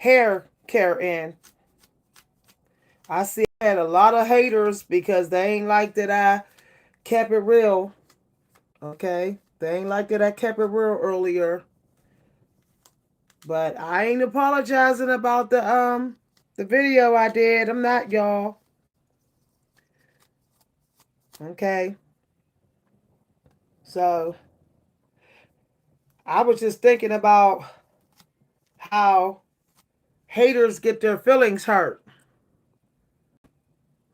hair care in. I see I had a lot of haters because they ain't like that I kept it real. Okay? They ain't like that I kept it real earlier. But I ain't apologizing about the video I did. I'm not, y'all. Okay? So I was just thinking about how haters get their feelings hurt.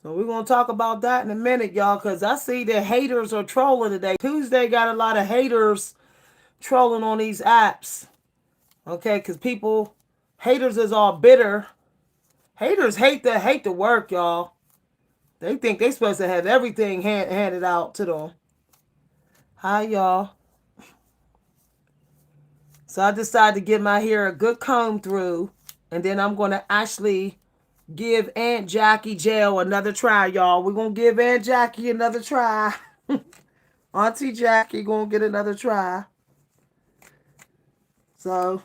So we're going to talk about that in a minute, y'all, because I see that haters are trolling today. Tuesday got a lot of haters trolling on these apps. Okay, because haters is all bitter. Haters hate the work, y'all. They think they supposed to have everything handed out to them. Hi, y'all. So I decided to give my hair a good comb through, and then I'm going to actually give Aunt Jackie Jail another try, y'all. We're going to give Aunt Jackie another try. Auntie Jackie going to get another try. So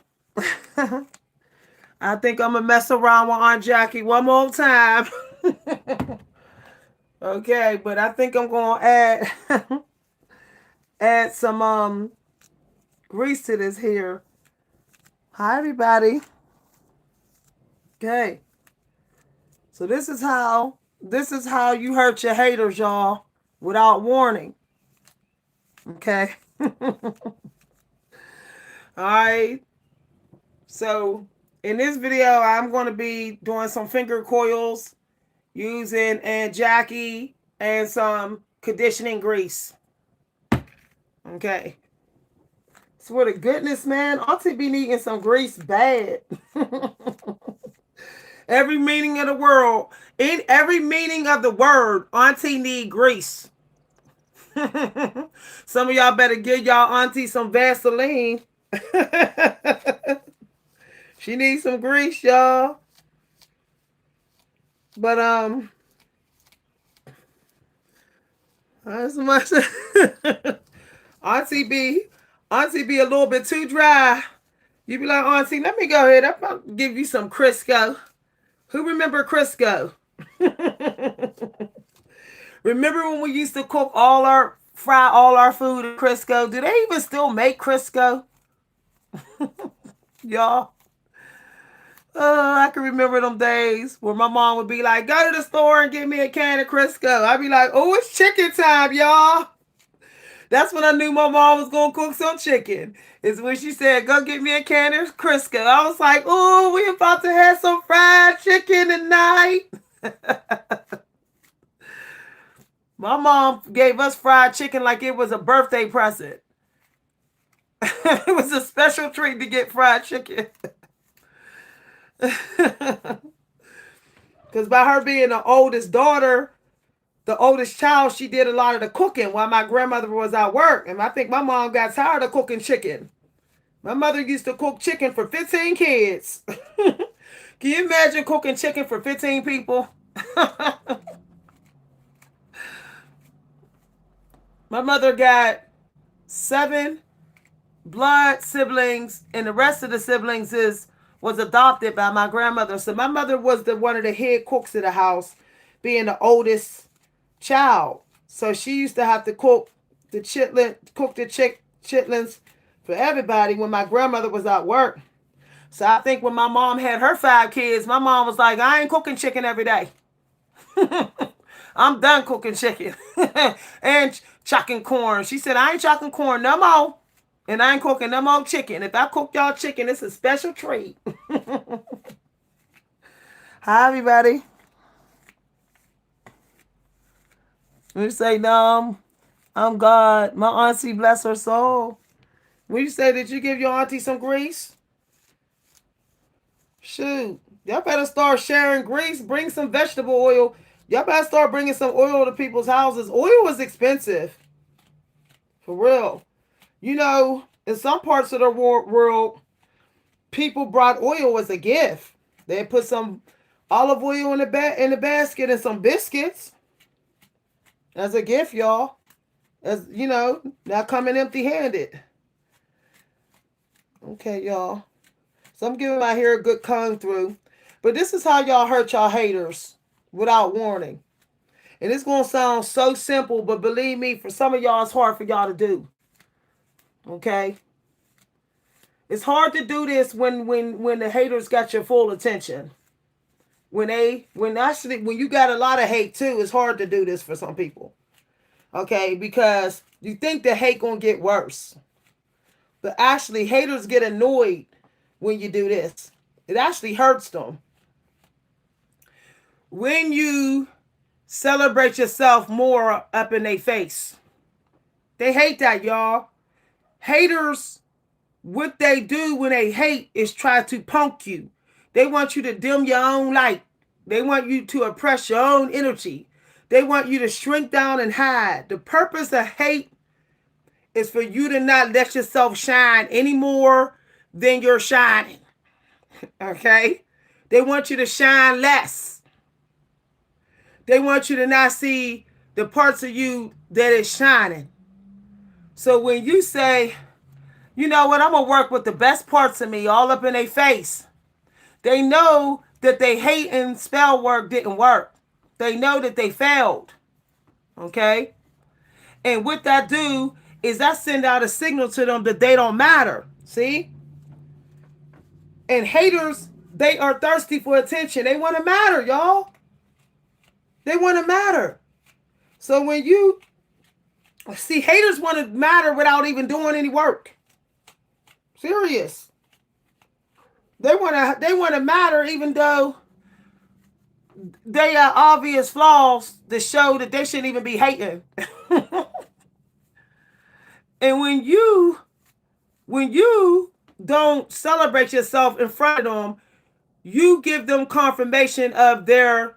I think I'm going to mess around with Aunt Jackie one more time. Okay, but I think I'm going to add some grease to this here. Hi, everybody. Okay. So this is how you hurt your haters, y'all, without warning. Okay. All right. So in this video, I'm going to be doing some finger coils using Aunt Jackie and some conditioning grease. Okay. Swear to goodness, man, Auntie be needing some grease bad. Every meaning of the world, in every meaning of the word, Auntie need grease. Some of y'all better give y'all Auntie some Vaseline. She needs some grease, y'all. But that's much. Auntie be a little bit too dry. You be like, Auntie, let me go ahead. I'll give you some Crisco. Who remember Crisco? Remember when we used to fry all our food in Crisco? Do they even still make Crisco? Y'all. I can remember them days where my mom would be like, go to the store and get me a can of Crisco. I'd be like, oh, it's chicken time, y'all. That's when I knew my mom was going to cook some chicken. Is when she said, go get me a can of Crisco. I was like, oh, we about to have some fried chicken tonight. My mom gave us fried chicken like it was a birthday present. It was a special treat to get fried chicken. Because by her being the oldest daughter, the oldest child, she did a lot of the cooking while my grandmother was at work. And I think my mom got tired of cooking chicken. My mother used to cook chicken for 15 kids. Can you imagine cooking chicken for 15 people? My mother got 7 blood siblings, and the rest of the siblings was adopted by my grandmother. So my mother was one of the head cooks of the house, being the oldest child. So she used to have to cook the chitlins for everybody when my grandmother was at work. So I think when my mom had her 5 kids, my mom was like, I ain't cooking chicken every day. I'm done cooking chicken and chucking corn. She said, I ain't chucking corn no more. And I ain't cooking no more chicken. If I cook y'all chicken, it's a special treat. Hi, everybody. We say, no, I'm God. My auntie, bless her soul. When you say, did you give your auntie some grease? Shoot. Y'all better start sharing grease. Bring some vegetable oil. Y'all better start bringing some oil to people's houses. Oil is expensive. For real. You know, in some parts of the world, people brought oil as a gift. They put some olive oil in the basket and some biscuits as a gift, y'all. As you know, not coming empty-handed. Okay, y'all. So I'm giving my hair a good comb through. But this is how y'all hurt y'all haters without warning. And it's going to sound so simple, but believe me, for some of y'all, it's hard for y'all to do. Okay? It's hard to do this when the haters got your full attention. When you got a lot of hate too, it's hard to do this for some people. Okay? Because you think the hate going to get worse. But actually, haters get annoyed when you do this. It actually hurts them. When you celebrate yourself more up in their face. They hate that, y'all. Haters, what they do when they hate is try to punk you. They want you to dim your own light. They want you to oppress your own energy. They want you to shrink down and hide. The purpose of hate is for you to not let yourself shine any more than you're shining. Okay? They want you to shine less. They want you to not see the parts of you that is shining. So when you say, you know what, I'm going to work with the best parts of me all up in their face, they know that they hate and spell work didn't work. They know that they failed. Okay? And what that do is that send out a signal to them that they don't matter. See? And haters, they are thirsty for attention. They want to matter, y'all. They want to matter. So when you see, haters want to matter without even doing any work. Serious. They want to matter even though they are obvious flaws that show that they shouldn't even be hating. And when you don't celebrate yourself in front of them, you give them confirmation of their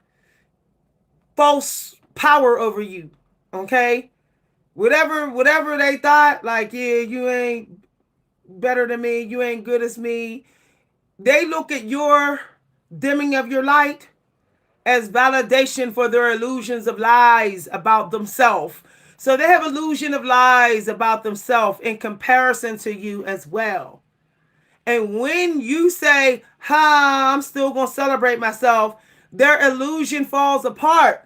false power over you. Okay? Whatever they thought, like, yeah, you ain't better than me, you ain't good as me. They look at your dimming of your light as validation for their illusions of lies about themselves. So they have illusion of lies about themselves in comparison to you as well. And when you say, I'm still going to celebrate myself, their illusion falls apart.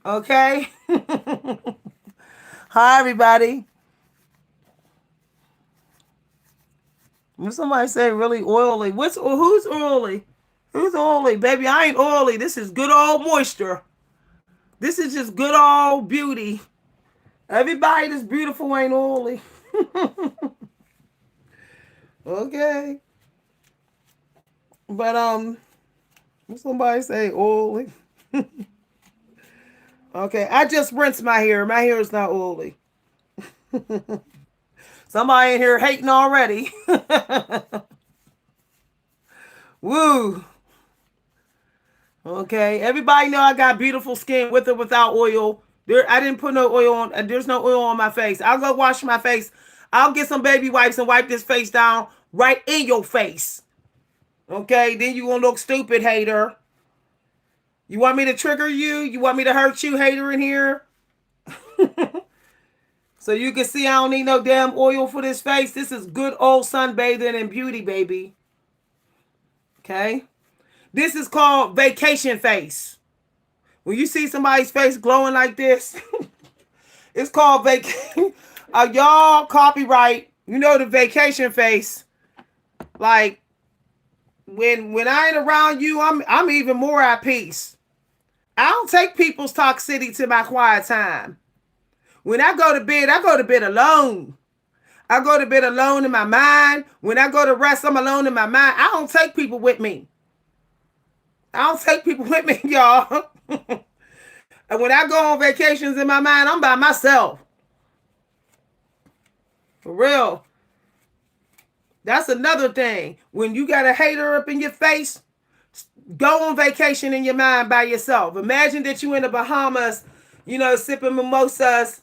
Okay? Hi, everybody. When somebody say really oily, who's oily? Who's oily? Baby, I ain't oily. This is good old moisture. This is just good old beauty. Everybody that's beautiful ain't oily. Okay. But somebody say oily. Okay, I just rinsed my hair. My hair is not oily. Somebody in here hating already. Woo. Okay, everybody know I got beautiful skin with or without oil. I didn't put no oil on. There's no oil on my face. I'll go wash my face. I'll get some baby wipes and wipe this face down right in your face. Okay, then you gonna look stupid, hater. You want me to trigger you? You want me to hurt you, hater, in here? So you can see I don't need no damn oil for this face. This is good old sunbathing and beauty, baby. Okay? This is called vacation face. When you see somebody's face glowing like this, it's called vacation. Y'all copyright. You know the vacation face. Like, when I ain't around you, I'm even more at peace. I don't take people's toxicity to my quiet time. When I go to bed alone. I go to bed alone in my mind. When I go to rest, I'm alone in my mind. I don't take people with me. Y'all. And when I go on vacations in my mind, I'm by myself. For real. That's another thing. When you got a hater up in your face, go on vacation in your mind by yourself. Imagine that you in the Bahamas, sipping mimosas.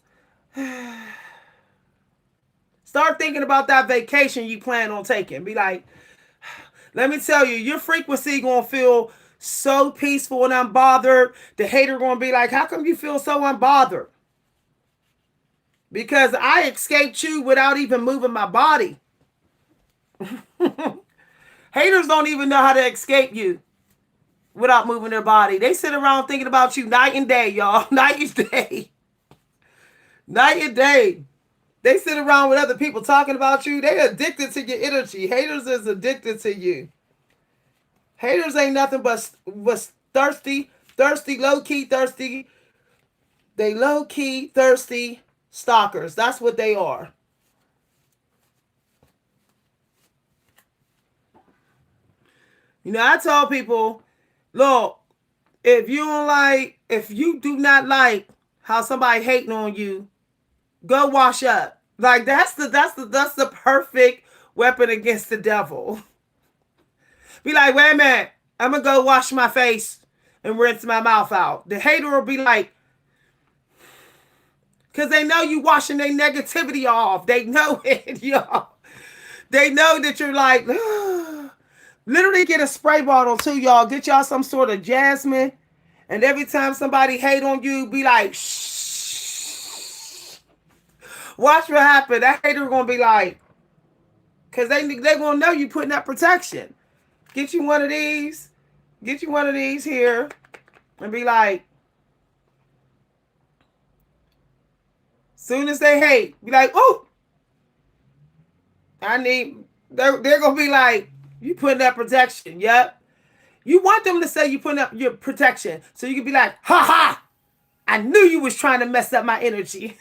Start thinking about that vacation you plan on taking. Be like, let me tell you, your frequency going to feel so peaceful and unbothered. The hater going to be like, how come you feel so unbothered? Because I escaped you without even moving my body. Haters don't even know how to escape you without moving their body. They sit around thinking about you night and day, y'all. Night and day. Night and day. They sit around with other people talking about you. They addicted to your energy. Haters is addicted to you. Haters ain't nothing but thirsty, low-key thirsty. They low-key thirsty stalkers. That's what they are. You know, I tell people, look, if you do not like how somebody hating on you, go wash up. Like that's the perfect weapon against the devil. Be like, wait a minute, I'm gonna go wash my face and rinse my mouth out. The hater will be like, because they know you washing their negativity off. They know it, y'all. They know that you're like, literally get a spray bottle too, y'all. Get y'all some sort of jasmine. And every time somebody hate on you, be like, shh. Watch what happen. That hater gonna be like, because they gonna know you putting up protection. Get you one of these. Get you one of these here. And be like, soon as they hate, be like, oh, they're gonna be like, you putting up protection. Yep. You want them to say you putting up your protection. So you can be like, ha ha, I knew you was trying to mess up my energy.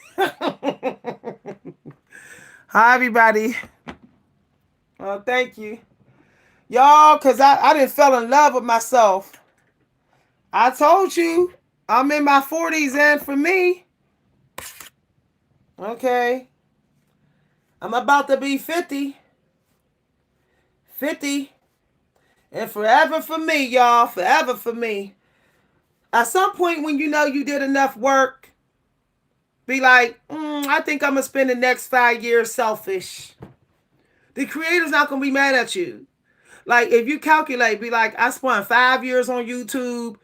Hi, everybody. Oh, thank you. Y'all, because I didn't fell in love with myself. I told you, I'm in my 40s, and for me, okay, I'm about to be 50. 50. And forever for me, y'all. Forever for me. At some point when you know you did enough work, be like, I think I'm going to spend the next 5 years selfish. The creator's not going to be mad at you. Like, if you calculate, be like, I spent 5 years on YouTube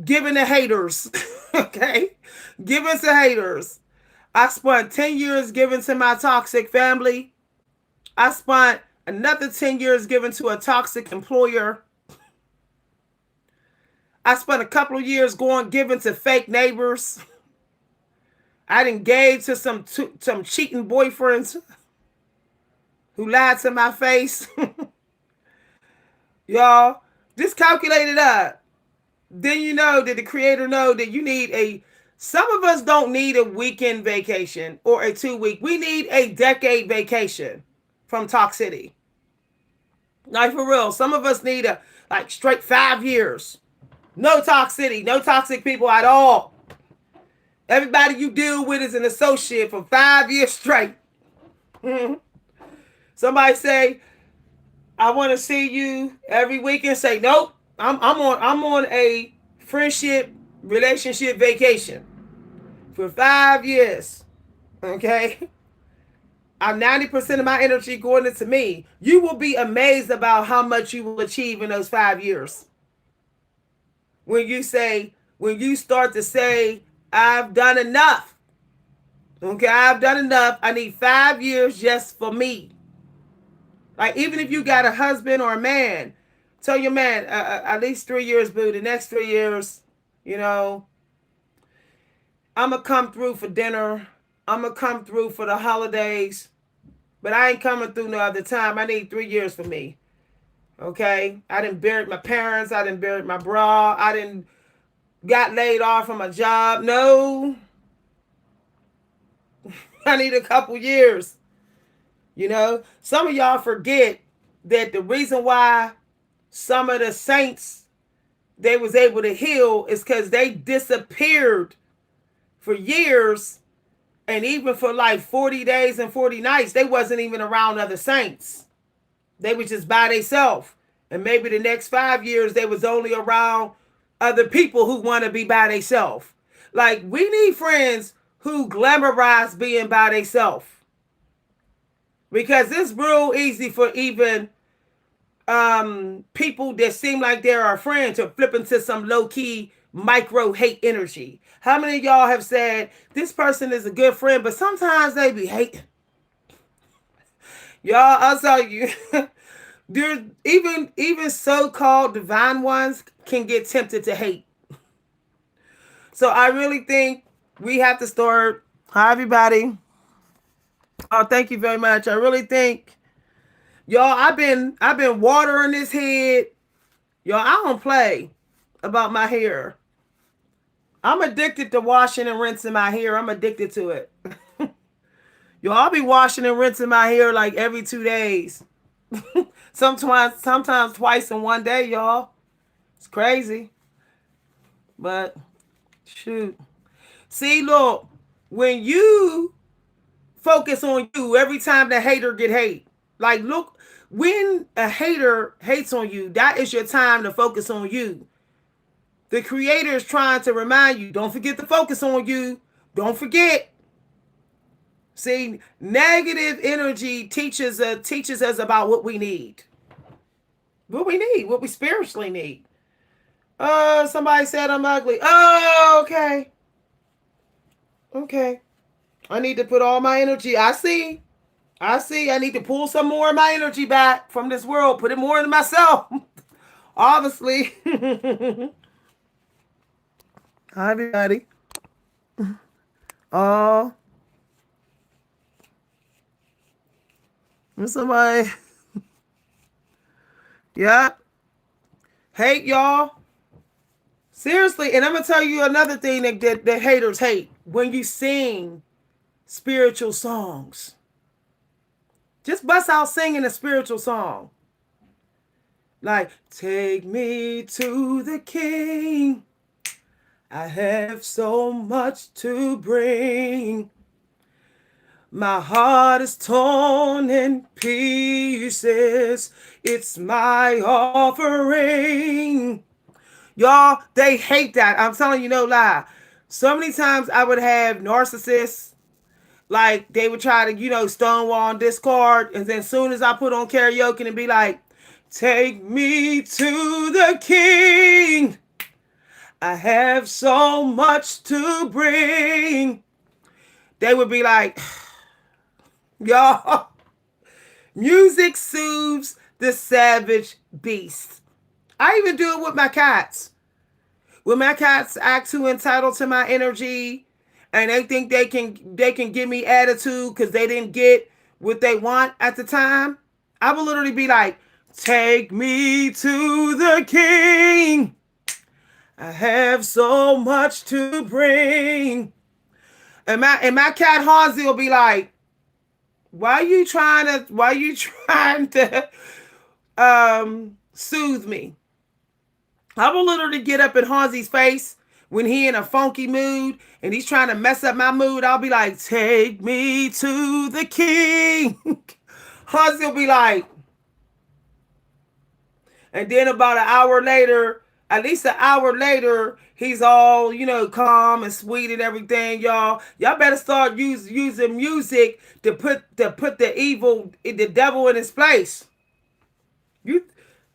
giving the haters. Okay? Giving to haters. I spent 10 years giving to my toxic family. I spent another 10 years giving to a toxic employer. I spent a couple of years giving to fake neighbors. I done gave to some cheating boyfriends who lied to my face. Y'all, just calculate it up. Then you know that the creator know that you need some of us don't need a weekend vacation or a 2-week. We need a decade vacation from toxicity. Like, for real, some of us need straight 5 years. No toxicity, no toxic people at all. Everybody you deal with is an associate for 5 years straight. Mm-hmm. Somebody say, I want to see you every weekend. Say, nope, I'm on a friendship relationship vacation for 5 years. Okay? I'm 90% of my energy going into me. You will be amazed about how much you will achieve in those 5 years. When you start to say, I've done enough. Okay, I've done enough. I need 5 years just for me. Like, even if you got a husband or a man, tell your man, at least 3 years, boo. The next 3 years, I'm going to come through for dinner. I'm going to come through for the holidays. But I ain't coming through no other time. I need 3 years for me. Okay? I done buried my parents. I done buried my bra. I done got laid off from a job. No. I need a couple years. Some of y'all forget that the reason why some of the saints, they was able to heal is because they disappeared for years. And even for like 40 days and 40 nights, they wasn't even around other saints. They was just by themselves. And maybe the next 5 years, they was only around other people who want to be by themselves. Like, we need friends who glamorize being by themselves. Because it's real easy for even people that seem like they're our friend to flip into some low-key micro hate energy. How many of y'all have said, this person is a good friend, but sometimes they be hating? Y'all, I'll tell you, There's even so-called divine ones can get tempted to hate. So I really think we have to start. Hi, everybody. Oh, thank you very much. I really think, y'all, I've been watering this head. Y'all, I don't play about my hair. I'm addicted to washing and rinsing my hair. I'm addicted to it. Y'all, I'll be washing and rinsing my hair like every 2 days. sometimes twice in one day, y'all. It's crazy. But shoot. See, look, when you focus on you, every time the hater get hate. Like, look, when a hater hates on you, that is your time to focus on you. The creator is trying to remind you, don't forget to focus on you. Don't forget. See, negative energy teaches us about what we need. What we need, what we spiritually need. Somebody said I'm ugly. Oh, okay. Okay. I need to put all my energy. I see. I need to pull some more of my energy back from this world. Put it more into myself. Obviously. Hi, everybody. Oh. Somebody. Yeah. Hate, y'all. Seriously. And I'm going to tell you another thing that haters hate. When you sing spiritual songs. Just bust out singing a spiritual song. Like, take me to the King. I have so much to bring. My heart is torn in pieces. It's my offering. Y'all, they hate that. I'm telling you no lie. So many times I would have narcissists. Like, they would try to, stonewall on Discord. And then as soon as I put on karaoke and be like, take me to the King. I have so much to bring. They would be like, y'all, music soothes the savage beast. I even do it with my cats. When my cats act too entitled to my energy, and they think they can give me attitude because they didn't get what they want at the time, I will literally be like, take me to the King. I have so much to bring. And my cat Hansi will be like, why are you trying to soothe me? I will literally get up in Hansi's face when he in a funky mood and he's trying to mess up my mood. I'll be like, take me to the King. Hansi will be like, and then about an hour later, at least an hour later, he's all, calm and sweet and everything, y'all. Y'all better start using music to put the devil in his place.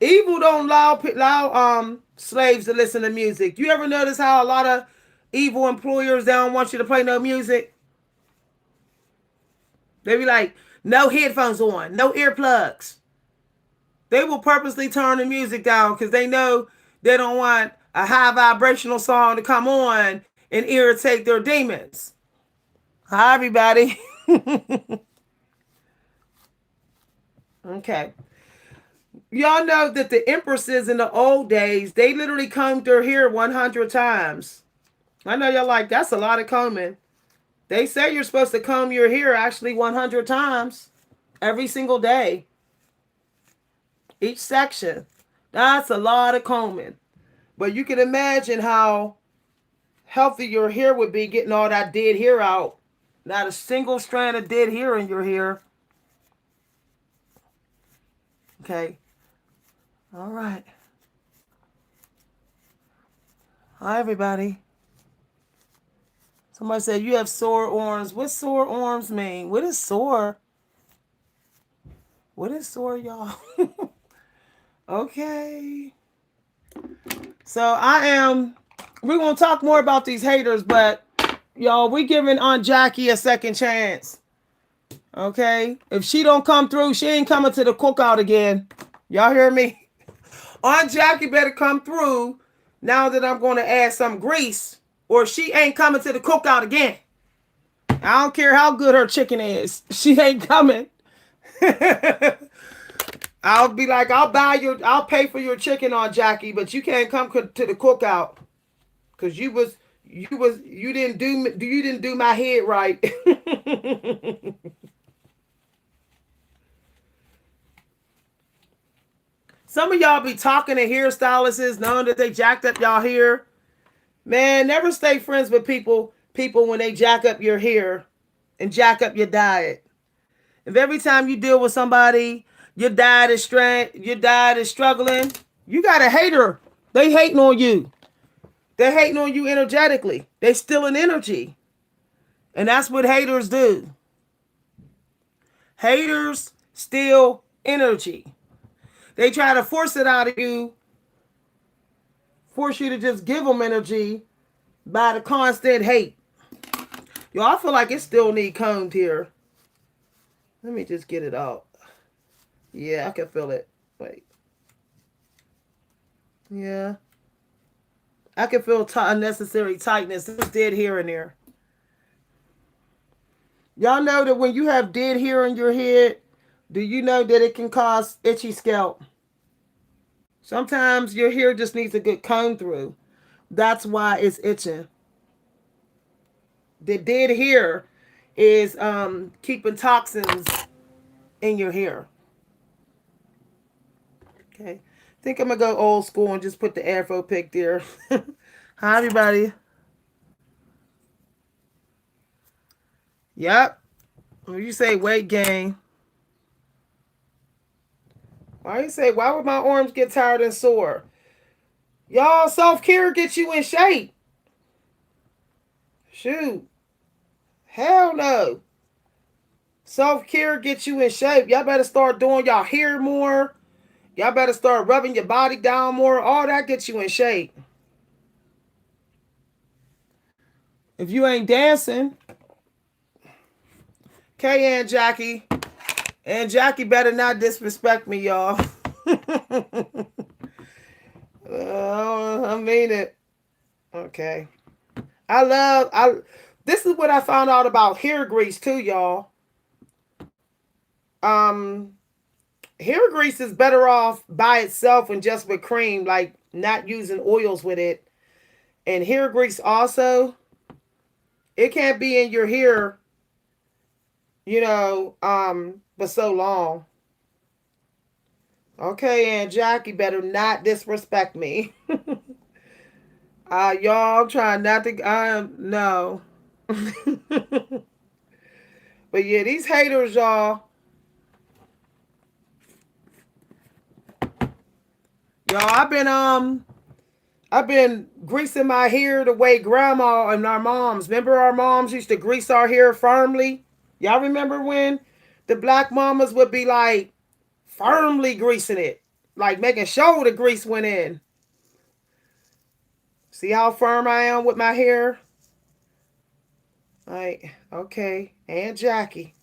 Evil don't allow slaves to listen to music. You ever notice how a lot of evil employers, they don't want you to play no music? They be like, no headphones on, no earplugs. They will purposely turn the music down because they know they don't want a high vibrational song to come on and irritate their demons. Hi, everybody. Okay. Y'all know that the empresses in the old days, they literally combed their hair 100 times. I know y'all like, that's a lot of combing. They say you're supposed to comb your hair actually 100 times every single day. Each section. That's a lot of combing. But you can imagine how healthy your hair would be getting all that dead hair out. Not a single strand of dead hair in your hair. Okay. All right. Hi, everybody. Somebody said you have sore arms. What sore arms mean? What is sore? What is sore, y'all? Okay. So we're going to talk more about these haters, but y'all, we giving Aunt Jackie a second chance. Okay. If she don't come through, she ain't coming to the cookout again. Y'all hear me? Aunt Jackie better come through now that I'm going to add some grease, or she ain't coming to the cookout again. I don't care how good her chicken is. She ain't coming. I'll be like, I'll pay for your chicken, Aunt Jackie, but you can't come to the cookout because you didn't do my head right. Some of y'all be talking to hairstylists knowing that they jacked up y'all hair. Man, never stay friends with people when they jack up your hair and jack up your diet. If every time you deal with somebody, your diet is struggling, you got a hater. They hating on you. They're hating on you energetically. They stealing energy. And that's what haters do. Haters steal energy. They try to force it out of you, force you to just give them energy by the constant hate. Yo, I feel like it still need combed here. Let me just get it out. Yeah, I can feel it. Wait. Yeah. I can feel unnecessary tightness. It's dead here and there. Y'all know that when you have dead hair in your head, do you know that it can cause itchy scalp? Sometimes your hair just needs a good comb through. That's why it's itching. The dead hair is keeping toxins in your hair. Okay. I think I'm going to go old school and just put the afro pick there. Hi, everybody. Yep. When you say weight gain, why would my arms get tired and sore? Y'all, self-care gets you in shape. Shoot. Hell no. Self-care gets you in shape. Y'all better start doing y'all hair more. Y'all better start rubbing your body down more. All that gets you in shape. If you ain't dancing, okay, Aunt Jackie. Aunt Jackie better not disrespect me, y'all. I mean it. Okay. This is what I found out about hair grease too, y'all. Hair grease is better off by itself and just with cream, like not using oils with it. And hair grease also, it can't be in your hair, for so long. Okay, Aunt Jackie better not disrespect me. Y'all, I'm trying not to, no. But yeah, these haters, y'all. Y'all, I've been greasing my hair the way grandma and our moms. Remember our moms used to grease our hair firmly? Y'all remember when the black mamas would be like firmly greasing it? Like making sure the grease went in. See how firm I am with my hair? Like, okay, Aunt Jackie.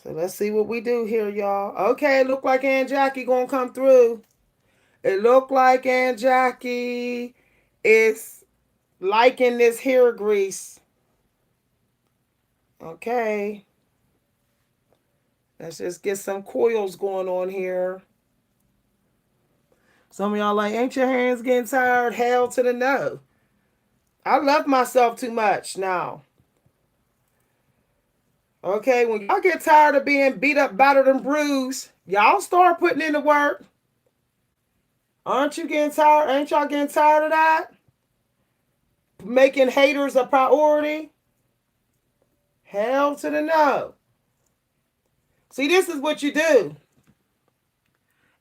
So let's see what we do here, y'all. Okay, look like Aunt Jackie gonna come through. It look like Aunt Jackie is liking this hair grease. Okay. Let's just get some coils going on here. Some of y'all like, ain't your hands getting tired? Hell to the no. I love myself too much now. Okay, when y'all get tired of being beat up, battered, and bruised, y'all start putting in the work. Aren't you getting tired? Ain't y'all getting tired of that? Making haters a priority? Hell to the no. See, this is what you do.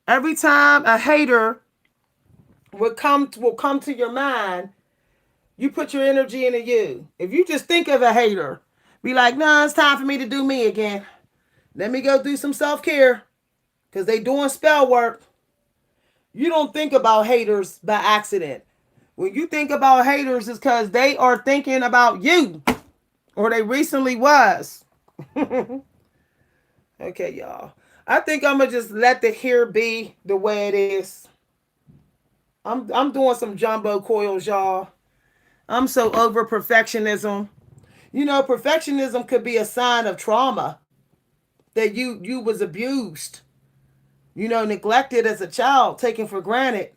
Every time a hater will come to your mind, you put your energy into you. If you just think of a hater, be like, nah, it's time for me to do me again. Let me go do some self-care because they doing spell work. You don't think about haters by accident. When you think about haters, it's because they are thinking about you, or they recently was. Okay, y'all. I think I'm gonna just let the hair be the way it is. I'm doing some jumbo coils, y'all. I'm so over perfectionism. You know, perfectionism could be a sign of trauma that you was abused. You know, neglected as a child, taken for granted.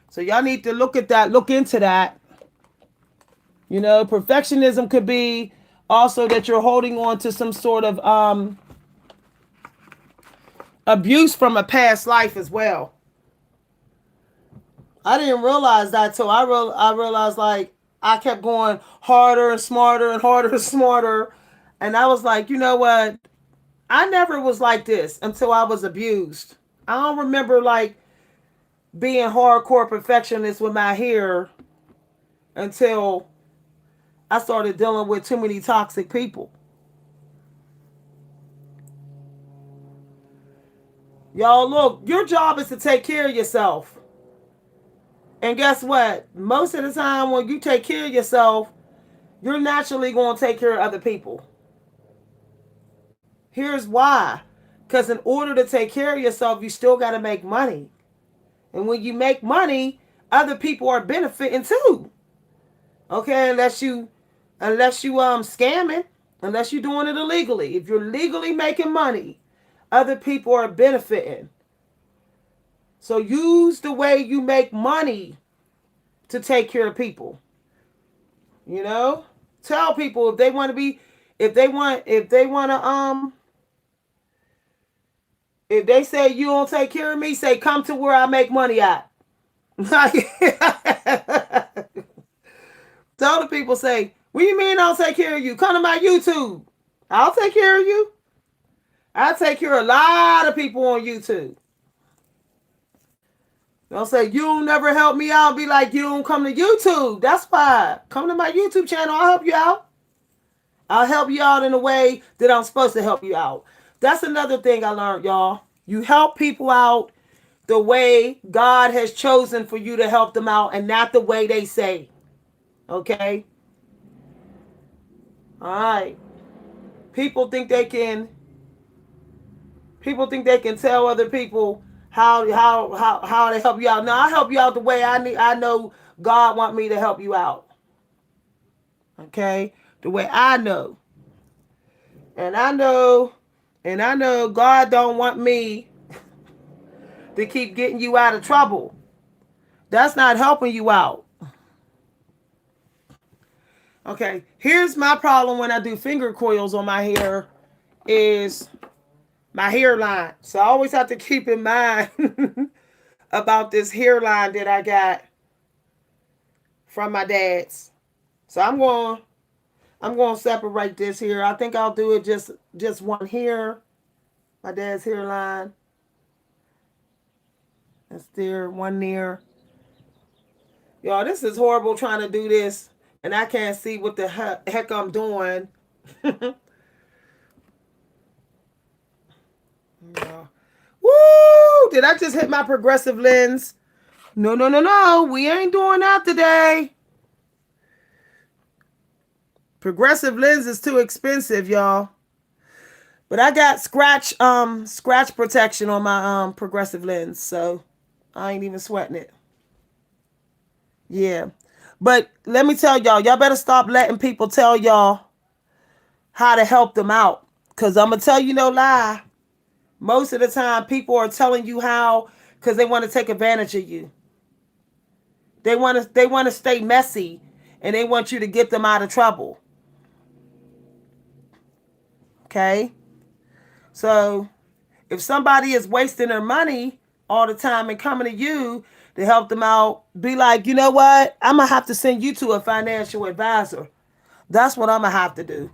So y'all need to look at that, look into that. You know, perfectionism could be also that you're holding on to some sort of abuse from a past life as well. I didn't realize that till I realized like I kept going harder and smarter and harder and smarter, and I was like, you know what? I never was like this until I was abused. I don't remember like being hardcore perfectionist with my hair until I started dealing with too many toxic people. Y'all, look, your job is to take care of yourself. And guess what? Most of the time, when you take care of yourself, you're naturally going to take care of other people. Here's why. Because in order to take care of yourself, you still got to make money. And when you make money, other people are benefiting too. Okay, unless you scamming, unless you're doing it illegally. If you're legally making money, other people are benefiting. So use the way you make money to take care of people. You know? Tell people if they want to be if they want to if they say you don't take care of me, say come to where I make money at. Tell the people, say, what do you mean I don't take care of you? Come to my YouTube. I'll take care of you. I take care of a lot of people on YouTube. Don't say you don't never help me out. Be like you don't come to YouTube. That's fine. Come to my YouTube channel. I'll help you out. I'll help you out in a way that I'm supposed to help you out. That's another thing I learned, y'all. You help people out the way God has chosen for you to help them out and not the way they say. Okay? All right. People think they can tell other people how to help you out. No, I help you out the way I know God want me to help you out. Okay? The way I know. And I know God don't want me to keep getting you out of trouble. That's not helping you out. Okay, here's my problem when I do finger coils on my hair is my hairline. So I always have to keep in mind about this hairline that I got from my dad's. So I'm going to separate this here. I think I'll do it just one here. My dad's hairline. That's there, one near. Y'all, this is horrible trying to do this, and I can't see what the heck I'm doing. Yeah. Woo! Did I just hit my progressive lens? No, no, no, no. We ain't doing that today. Progressive lens is too expensive, y'all. But I got scratch protection on my progressive lens, so I ain't even sweating it. Yeah. But let me tell y'all better stop letting people tell y'all how to help them out. Cause I'm gonna tell you no lie. Most of the time people are telling you how because they want to take advantage of you. They want to stay messy and they want you to get them out of trouble. Okay? So if somebody is wasting their money all the time and coming to you to help them out, be like, you know what? I'm going to have to send you to a financial advisor. That's what I'm going to have to do.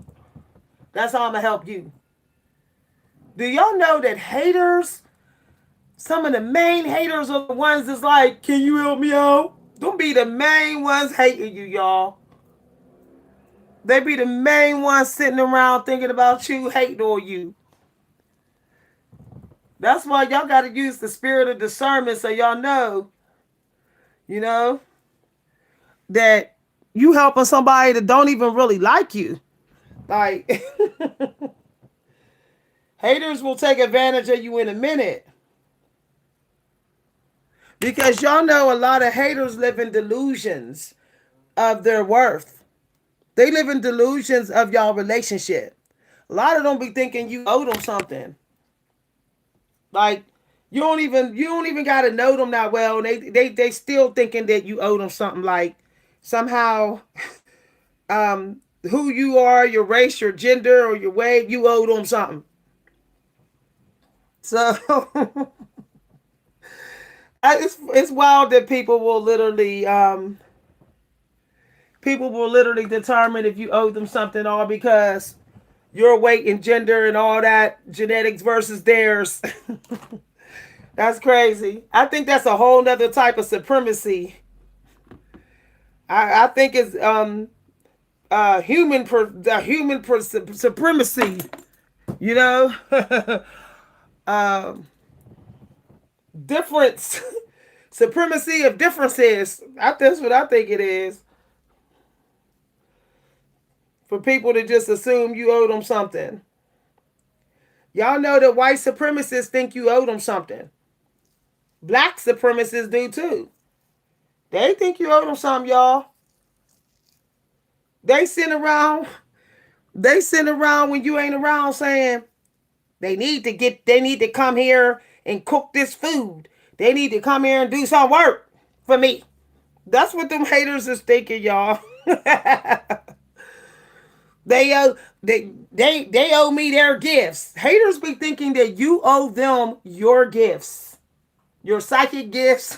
That's how I'm going to help you. Do y'all know that haters, some of the main haters are the ones that's like, can you help me out? Don't be the main ones hating you, y'all. They be the main ones sitting around thinking about you, hating on you. That's why y'all got to use the spirit of discernment so y'all know, you know, that you helping somebody that don't even really like you. Like, Haters will take advantage of you in a minute. Because y'all know a lot of haters live in delusions of their worth. They live in delusions of y'all relationship. A lot of them be thinking you owe them something. Like you don't even gotta know them that well. They still thinking that you owe them something. Like somehow, who you are, your race, your gender, or your weight, you owe them something. So it's wild that people will literally determine if you owe them something, all because your weight and gender and all that, genetics versus theirs. That's crazy. I think that's a whole nother type of supremacy. I think it's supremacy. You know, um, difference, supremacy of differences. That's what I think it is. For people to just assume you owe them something. Y'all know that white supremacists think you owe them something. Black supremacists do too. They think you owe them something, y'all. They send around. They send around when you ain't around saying they need to come here and cook this food. They need to come here and do some work for me. That's what them haters is thinking, y'all. They owe me their gifts. Haters be thinking that you owe them your gifts. Your psychic gifts,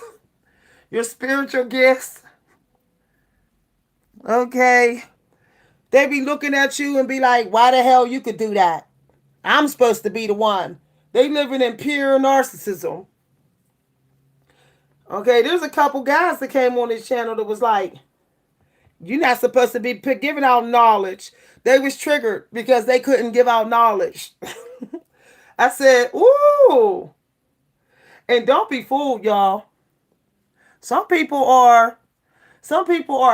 your spiritual gifts. Okay. They be looking at you and be like, why the hell you could do that? I'm supposed to be the one. They living in pure narcissism. Okay, there's a couple guys that came on this channel that was like, you're not supposed to be giving out knowledge. They was triggered because they couldn't give out knowledge. I said, ooh. And don't be fooled, y'all. Some people are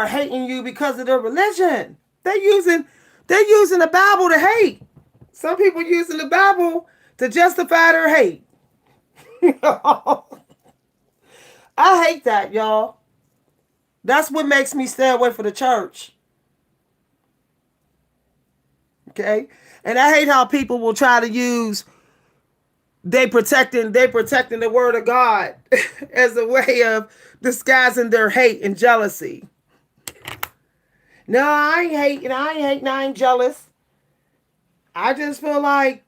hating you because of their religion. They're using the Bible to hate. Some people using the Bible to justify their hate. I hate that, y'all. That's what makes me stay away from the church. Okay? And I hate how people will try to use they protecting the word of God as a way of disguising their hate and jealousy. No, I ain't hating, I ain't jealous. I just feel like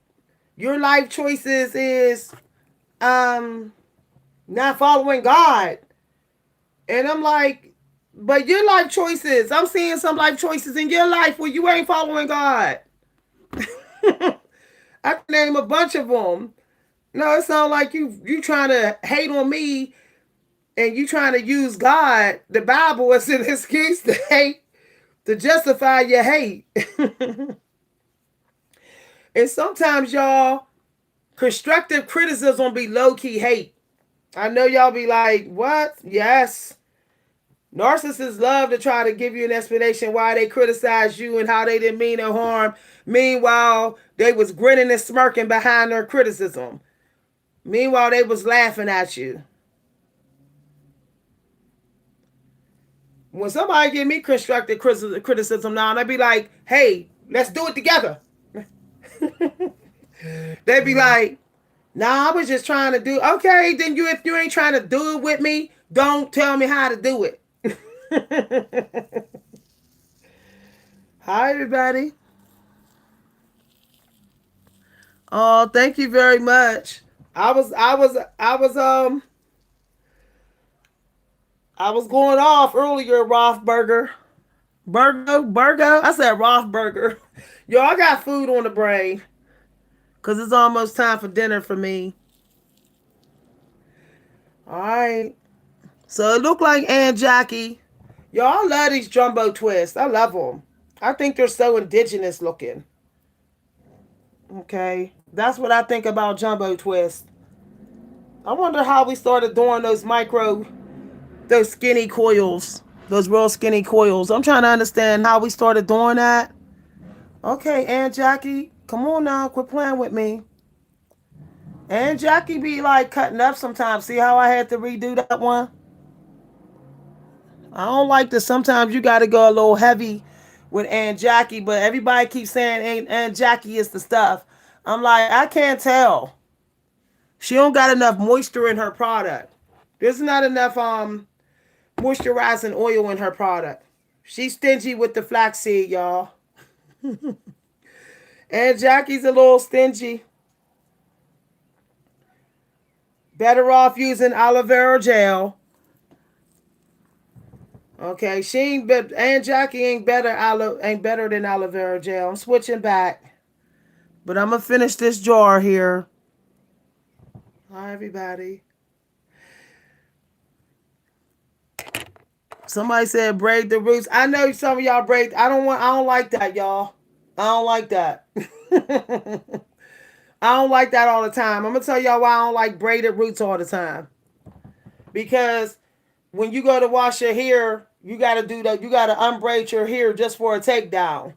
your life choices is not following God. And I'm like, but your life choices, I'm seeing some life choices in your life where you ain't following God. I can name a bunch of them. No, it sounds like you trying to hate on me and you trying to use God, the Bible, as an excuse to hate, to justify your hate. And sometimes, y'all, constructive criticism be low-key hate. I know y'all be like, what? Yes. Narcissists love to try to give you an explanation why they criticize you and how they didn't mean no harm. Meanwhile, they was grinning and smirking behind their criticism. Meanwhile, they was laughing at you. When somebody give me constructive criticism now, and I be like, hey, let's do it together. They be like, nah, I was just trying to do. Okay, then if you ain't trying to do it with me, don't tell me how to do it. Hi, everybody. Oh, thank you very much. I was going off earlier, Rothberger. Burger. I said Rothberger. Yo, I got food on the brain. Cause it's almost time for dinner for me. Alright. So it looked like Aunt Jackie. Yo, I love these jumbo twists. I love them. I think they're so indigenous looking. Okay. That's what I think about jumbo twists. I wonder how we started doing those skinny coils. Those real skinny coils. I'm trying to understand how we started doing that. Okay, Aunt Jackie, come on now, quit playing with me. And Jackie be like cutting up sometimes. See how I had to redo that one? I don't like that. Sometimes you got to go a little heavy with Aunt Jackie, but everybody keeps saying Aunt Jackie is the stuff. I'm like, I can't tell. She don't got enough moisture in her product. There's not enough moisturizing oil in her product. She's stingy with the flaxseed, y'all. Aunt Jackie's a little stingy. Better off using aloe vera gel. Okay, she ain't but Aunt Jackie ain't better than aloe vera gel. I'm switching back. But I'm gonna finish this jar here. Hi everybody. Somebody said braid the roots. I know some of y'all braid. I don't like that, y'all. I don't like that. I don't like that all the time. I'm gonna tell y'all why I don't like braided roots all the time. Because when you go to wash your hair, you gotta do that. You gotta unbraid your hair just for a takedown.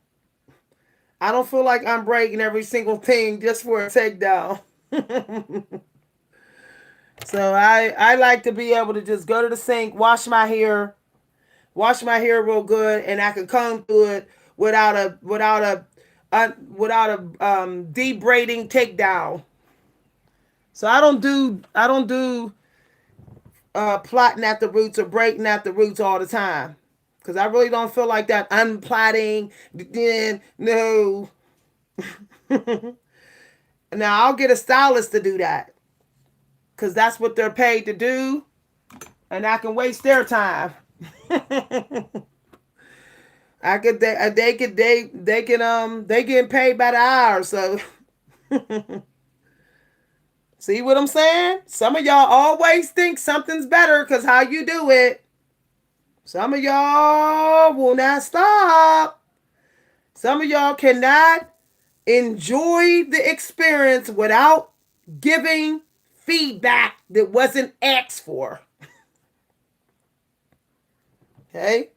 I don't feel like I'm breaking every single thing just for a takedown. So I like to be able to just go to the sink, wash my hair real good, and I can comb through it without a debraiding takedown. So I don't do plotting at the roots or breaking at the roots all the time. Because I really don't feel like that unplaiting. No. Now I'll get a stylist to do that. Because that's what they're paid to do. And I can waste their time. I could they getting paid by the hour, so see what I'm saying? Some of y'all always think something's better because how you do it. Some of y'all will not stop. Some of y'all cannot enjoy the experience without giving feedback that wasn't asked for. Okay?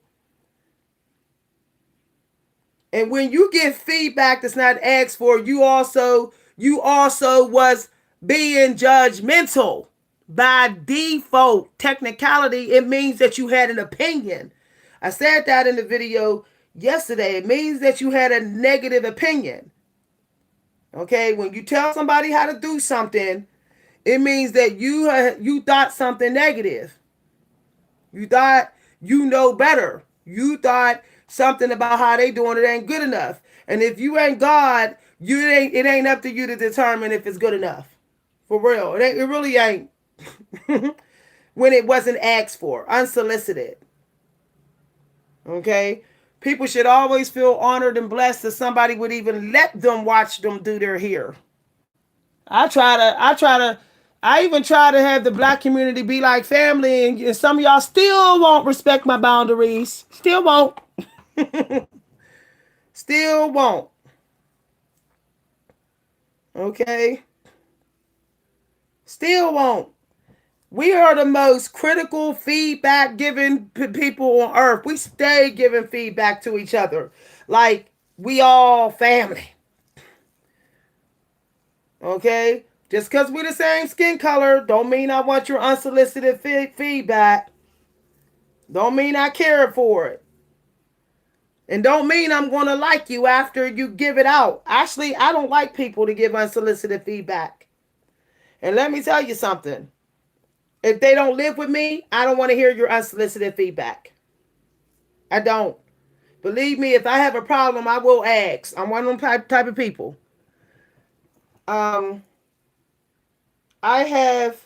And when you get feedback that's not asked for, you also was being judgmental. By default, technicality, it means that you had an opinion. I said that in the video yesterday. It means that you had a negative opinion. Okay, when you tell somebody how to do something, it means that you thought something negative. You thought you know better. You thought something about how they doing it ain't good enough. And if you ain't God, it ain't up to you to determine if it's good enough. For real. It really ain't. When it wasn't asked for, unsolicited. Okay? People should always feel honored and blessed that somebody would even let them watch them do their hair. I even try to have the black community be like family, and some of y'all still won't respect my boundaries. Still won't. Still won't. Okay? Still won't. We are the most critical feedback giving people on earth. We stay giving feedback to each other. Like we all family. Okay? Just because we're the same skin color don't mean I want your unsolicited feedback. Don't mean I care for it. And don't mean I'm going to like you after you give it out. Actually, I don't like people to give unsolicited feedback. And let me tell you something. If they don't live with me, I don't want to hear your unsolicited feedback. I don't. Believe me, if I have a problem, I will ask. I'm one of them type of people. I have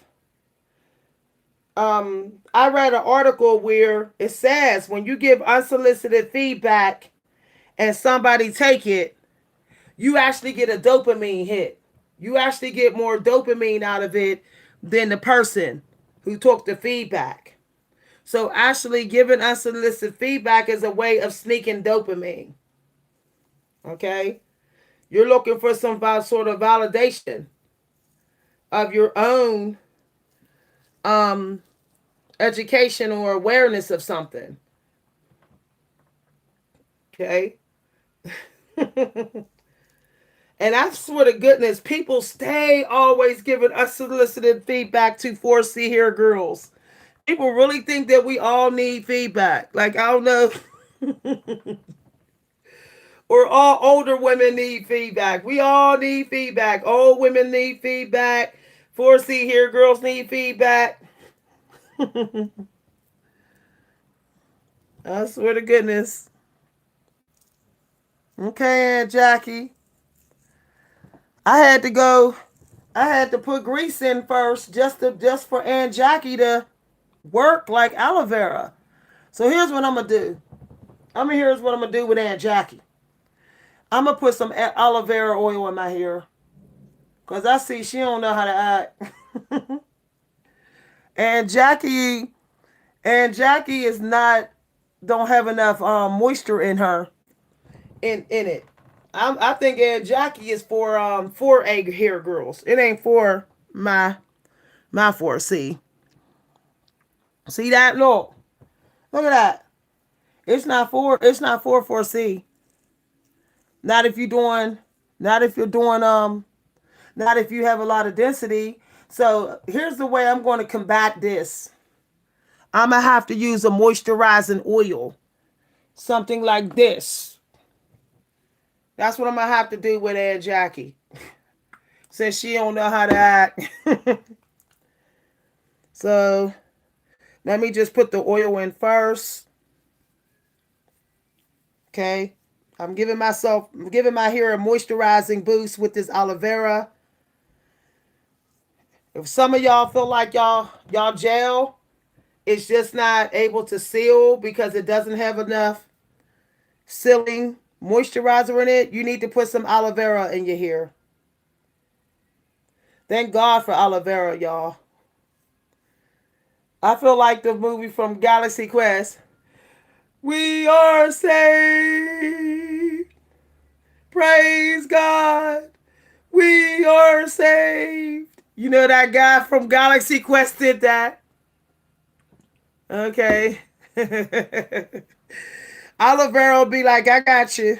I read an article where it says when you give unsolicited feedback and somebody take it, you actually get a dopamine hit. You actually get more dopamine out of it than the person who took the feedback. So actually giving unsolicited feedback is a way of sneaking dopamine. Okay? You're looking for some sort of validation of your own education or awareness of something. Okay? And I swear to goodness, people stay always giving unsolicited feedback to 4C Hair Girls. People really think that we all need feedback. Like, I don't know. Or all older women need feedback. We all need feedback. Old women need feedback. 4C Hair Girls need feedback. I swear to goodness. Okay, Aunt Jackie. I had to go. I had to put grease in first just for Aunt Jackie to work like aloe vera. So here's what I'm gonna do. Here's what I'm gonna do with Aunt Jackie. I'm gonna put some aloe vera oil in my hair, cause I see she don't know how to act. and Jackie is not don't have enough moisture in her in it. I think Aunt Jackie is for egg hair girls. It ain't for my 4C. See that? Look at that. It's not for 4C. Not if you're doing not if you're doing not if you have a lot of density. So here's the way I'm going to combat this. I'm gonna have to use a moisturizing oil. Something like this. That's what I'm gonna have to do with Aunt Jackie. Since she don't know how to act. So let me just put the oil in first. Okay. I'm giving my hair a moisturizing boost with this aloe vera. If some of y'all feel like y'all gel, it's just not able to seal because it doesn't have enough sealing moisturizer in it, you need to put some aloe vera in your hair. Thank God for aloe vera, y'all. I feel like the movie from Galaxy Quest. We are saved. Praise God. We are saved. You know that guy from Galaxy Quest did that? Okay. Aloe vera will be like, I got you.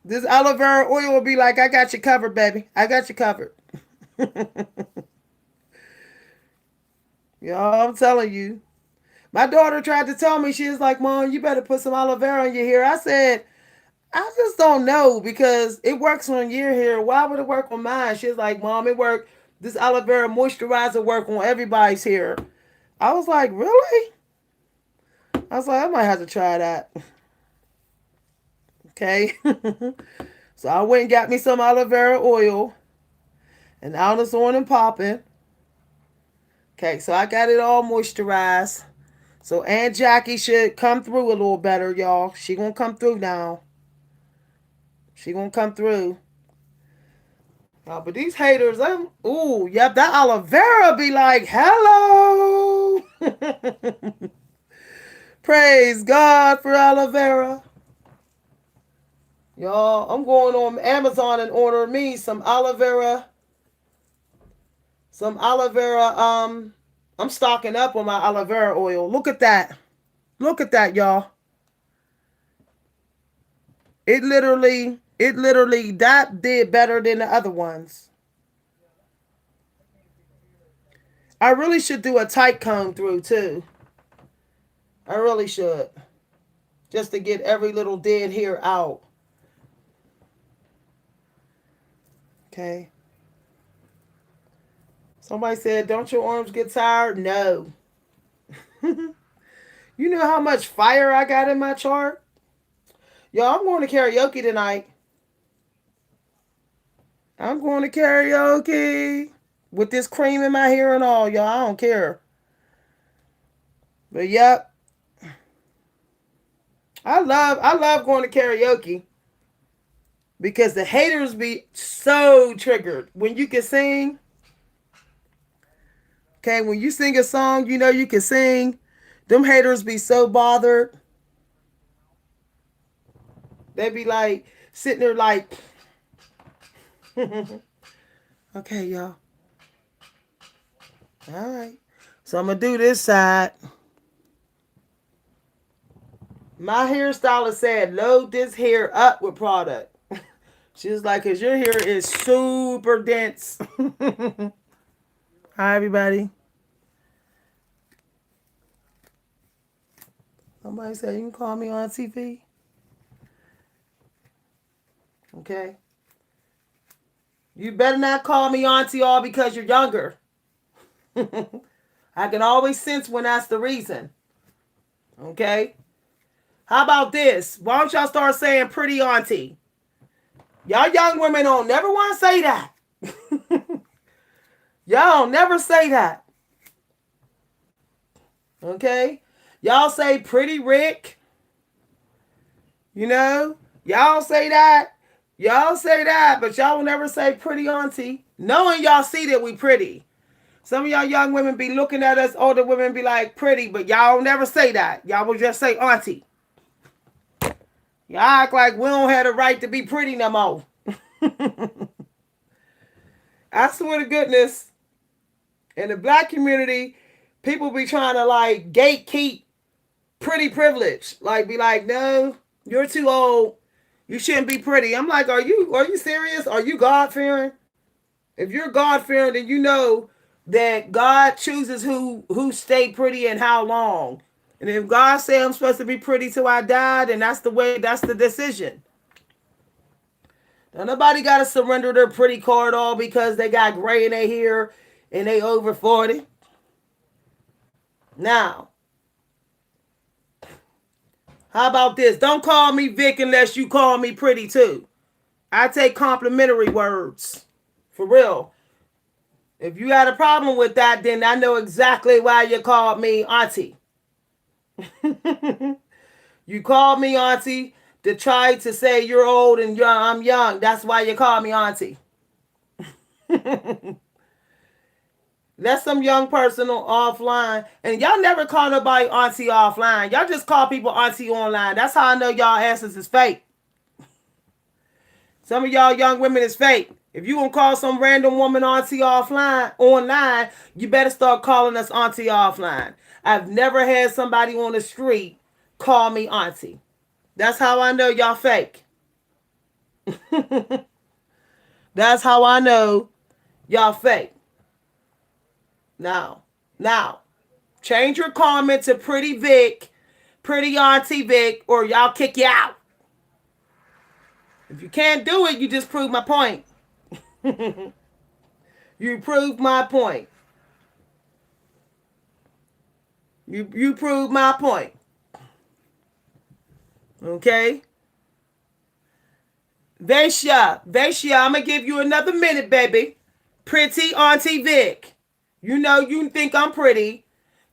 This aloe vera oil will be like, I got you covered, baby. I got you covered. Y'all, I'm telling you. My daughter tried to tell me, she was like, Mom, you better put some aloe vera in your hair. I said, I just don't know because it works on your hair. Why would it work on mine? She was like, Mom, it worked. This aloe vera moisturizer work on everybody's hair. I was like, really? I was like, I might have to try that. Okay. So I went and got me some aloe vera oil. And now it's on and popping. Okay, so I got it all moisturized. So Aunt Jackie should come through a little better, y'all. She gonna come through now. She gonna come through. Oh, but these haters, ooh, yep, that aloe vera be like, hello. Praise God for aloe vera. Y'all, I'm going on Amazon and order me some aloe vera. Some aloe vera, I'm stocking up on my aloe vera oil. Look at that. Look at that, y'all. It literally, that did better than the other ones. I really should do a tight comb through too. I really should. Just to get every little dead hair out. Okay. Somebody said, don't your arms get tired? No. You know how much fire I got in my chart? Y'all, I'm going to karaoke tonight. I'm going to karaoke with this cream in my hair and all, y'all. I don't care. But yep. I love going to karaoke because the haters be so triggered when you can sing. Okay, when you sing a song, you know you can sing. Them haters be so bothered. They be like sitting there like, okay, y'all. All right. So I'm gonna do this side. My hairstylist said, load this hair up with product. She was like, cause your hair is super dense. Hi, everybody. Somebody said you can call me on TV. Okay. You better not call me auntie all because you're younger. I can always sense when that's the reason. Okay. How about this? Why don't y'all start saying pretty auntie? Y'all young women don't never want to say that. Y'all don't never say that. Okay? Y'all say pretty Rick. You know? Y'all say that. Y'all say that, but y'all will never say pretty auntie. Knowing y'all see that we pretty. Some of y'all young women be looking at us, older women be like pretty, but y'all never say that. Y'all will just say auntie. Y'all act like we don't have the right to be pretty no more. I swear to goodness, in the black community, people be trying to like gatekeep pretty privilege. Like be like, no, you're too old. You shouldn't be pretty. I'm like, are you serious? Are you God fearing? If you're God fearing, then you know that God chooses who stay pretty and how long. And if God say I'm supposed to be pretty till I die, then that's the way. That's the decision. Now nobody got to surrender their pretty card all because they got gray in their hair and they over 40. Now, how about this? Don't call me Vic unless you call me pretty too. I take complimentary words. For real. If you had a problem with that, then I know exactly why you called me auntie. You called me auntie to try to say you're old and I'm young. That's why you call me auntie. That's some young person offline. And y'all never call nobody auntie offline. Y'all just call people auntie online. That's how I know y'all asses is fake. Some of y'all young women is fake. If you gonna call some random woman auntie offline online, you better start calling us auntie offline. I've never had somebody on the street call me auntie. That's how I know y'all fake. That's how I know y'all fake. Now, change your comment to pretty Vic, pretty auntie Vic, or y'all kick you out. If you can't do it, you just prove my point. You proved my point. You proved my point. Okay? Vesha, I'm going to give you another minute, baby. Pretty Auntie Vic. You know you think I'm pretty.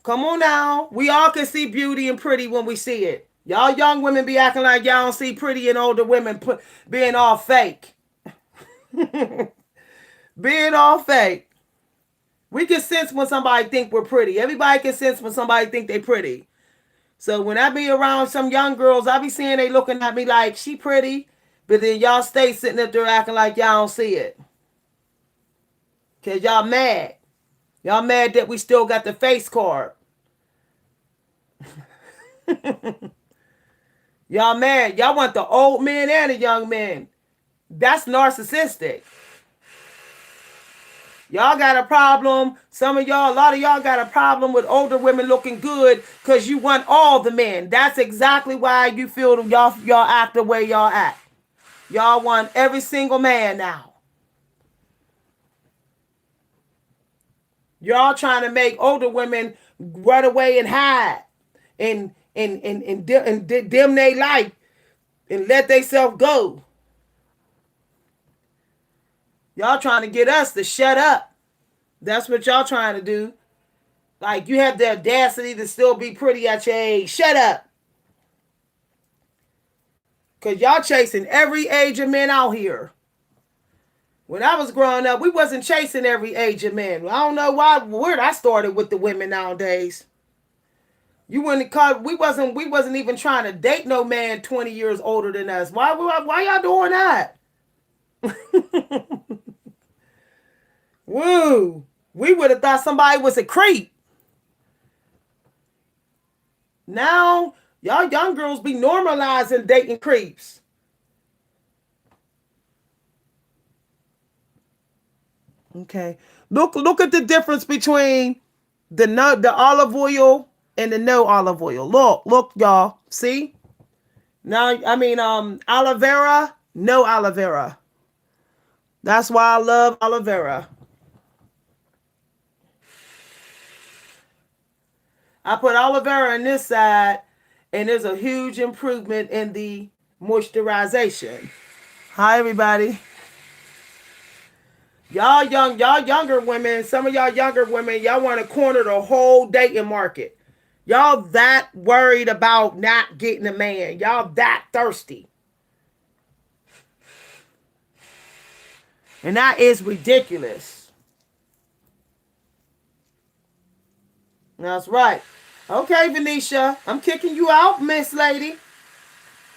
Come on now. We all can see beauty and pretty when we see it. Y'all young women be acting like y'all don't see pretty and older women being all fake. Being all fake. We can sense when somebody think we're pretty. Everybody can sense when somebody think they pretty. So when I be around some young girls, I be seeing they looking at me like she pretty, but then y'all stay sitting up there acting like y'all don't see it. Cause y'all mad. Y'all mad that we still got the face card. Y'all mad. Y'all want the old men and the young men. That's narcissistic. Y'all got a problem. Some of y'all, a lot of y'all got a problem with older women looking good because you want all the men. That's exactly why you feel y'all act the way y'all act. Y'all want every single man now. Y'all trying to make older women run away and hide and dim their life and let themselves go. Y'all trying to get us to shut up. That's what y'all trying to do. Like you have the audacity to still be pretty at your age. Shut up. Because y'all chasing every age of men out here. When I was growing up, we wasn't chasing every age of men. I don't know where I started with the women nowadays. You wouldn't call we wasn't even trying to date no man 20 years older than us. Why y'all doing that? Woo. We would have thought somebody was a creep. Now, y'all young girls be normalizing dating creeps. Okay. Look at the difference between the olive oil and the no olive oil. Look, y'all. See? Now, I mean, aloe vera, no aloe vera. That's why I love aloe vera. I put aloe vera in this side, and there's a huge improvement in the moisturization. Hi, everybody. Y'all younger women, some of y'all younger women, y'all want to corner the whole dating market. Y'all that worried about not getting a man. Y'all that thirsty. And that is ridiculous. That's right. Okay, Venetia, I'm kicking you out, Miss Lady.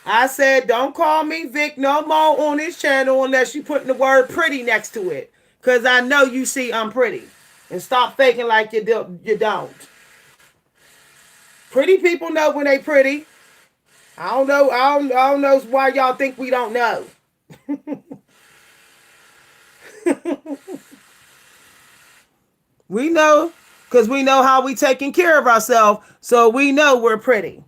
I said, don't call me Vic no more on this channel unless you putting the word pretty next to it. Because I know you see I'm pretty. And stop faking like you don't. Pretty people know when they pretty. I don't know why y'all think we don't know. We know because we know how we taking care of ourselves. So we know we're pretty.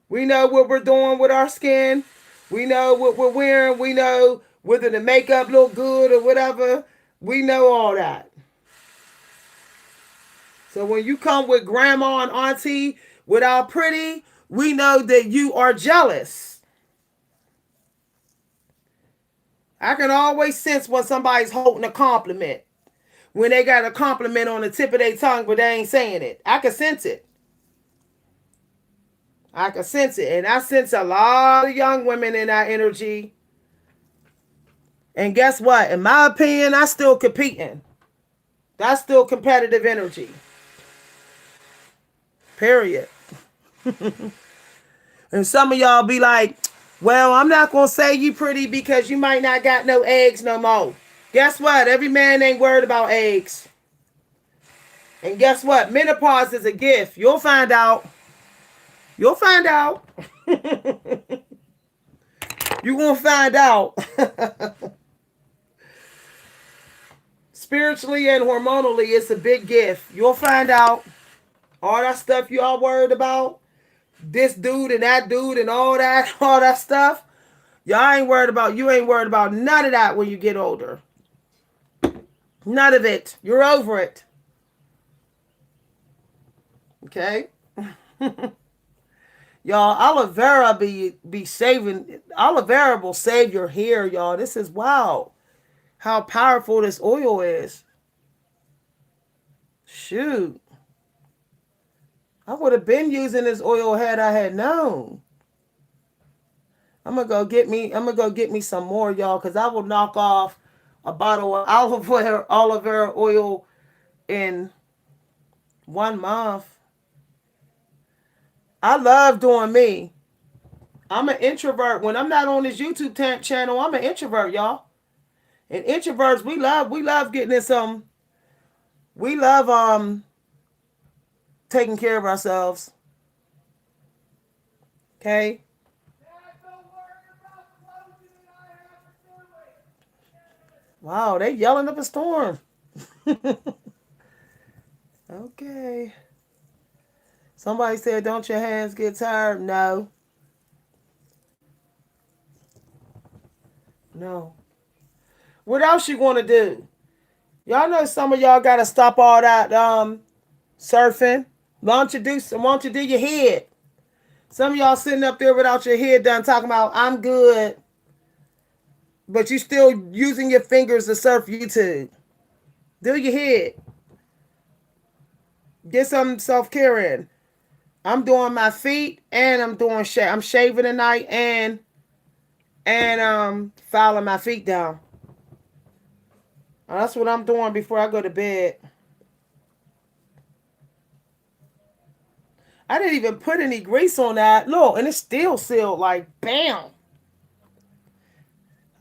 We know what we're doing with our skin. We know what we're wearing. We know whether the makeup look good or whatever. We know all that. So when you come with grandma and auntie without pretty, we know that you are jealous. I can always sense when somebody's holding a compliment. When they got a compliment on the tip of their tongue, but they ain't saying it. I can sense it. I can sense it. And I sense a lot of young women in that energy. And guess what? In my opinion, that's still competing. That's still competitive energy. Period. And some of y'all be like, well, I'm not going to say you pretty because you might not got no eggs no more. Guess what? Every man ain't worried about eggs. And guess what? Menopause is a gift. You'll find out. You'll find out. You're going to find out. Spiritually and hormonally, it's a big gift. You'll find out. All that stuff you all worried about. This dude and that dude and all that stuff. Y'all ain't worried about, you ain't worried about none of that when you get older. None of it. You're over it. Okay? Y'all, aloe vera be saving, aloe vera will save your hair, y'all. This is wow. How powerful this oil is. Shoot. I would have been using this oil had I had known. I'm gonna go get me some more, y'all, because I will knock off a bottle of aloe vera oil in 1 month. I love doing me. I'm an introvert. When I'm not on this YouTube channel, I'm an introvert, y'all. And introverts, we love getting in some. We love taking care of ourselves. Okay? Wow, they yelling up a storm. Okay. Somebody said, don't your hands get tired? No. No. What else you want to do? Y'all know some of y'all got to stop all that surfing. Why don't you do your head? Some of y'all sitting up there without your head done talking about, I'm good. But you still using your fingers to surf YouTube. Do your head. Get some self-care in. I'm doing my feet and I'm shaving tonight and filing my feet down. That's what I'm doing before I go to bed. I didn't even put any grease on that. Look, and it's still sealed like bam.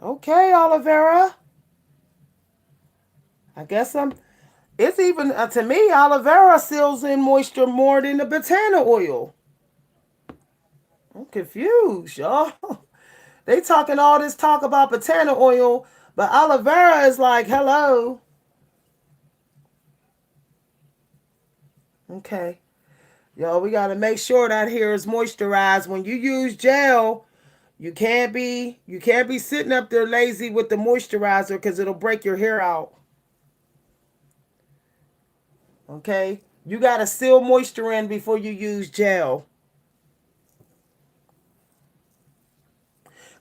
Okay, aloe vera. I guess it's even, to me, aloe vera seals in moisture more than the botana oil. I'm confused, y'all. They talking all this talk about botana oil, But aloe vera is like, hello. Okay. Yo, we got to make sure that hair is moisturized. When you use gel, you can't be sitting up there lazy with the moisturizer because it'll break your hair out. Okay? You got to seal moisture in before you use gel.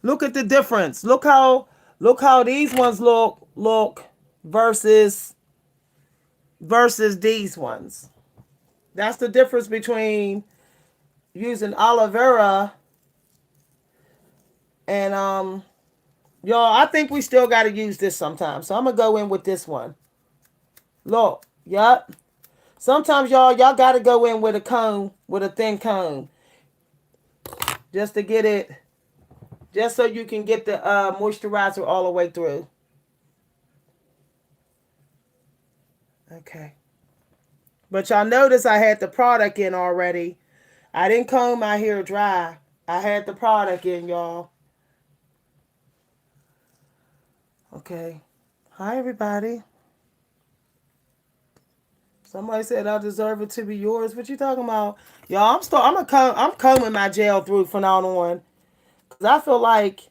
Look at the difference. Look how these ones look versus these ones. That's the difference between using aloe vera and y'all, I think we still got to use this sometimes. So I'm going to go in with this one. Look. Yup. Sometimes y'all got to go in with a comb, with a thin comb, just to get it, just so you can get the moisturizer all the way through. Okay. But y'all notice I had the product in already. I didn't comb my hair dry. I had the product in, y'all. Okay. Hi, everybody. Somebody said I deserve it to be yours. What you talking about? Y'all, I'm combing my gel through from now on. Cause I feel like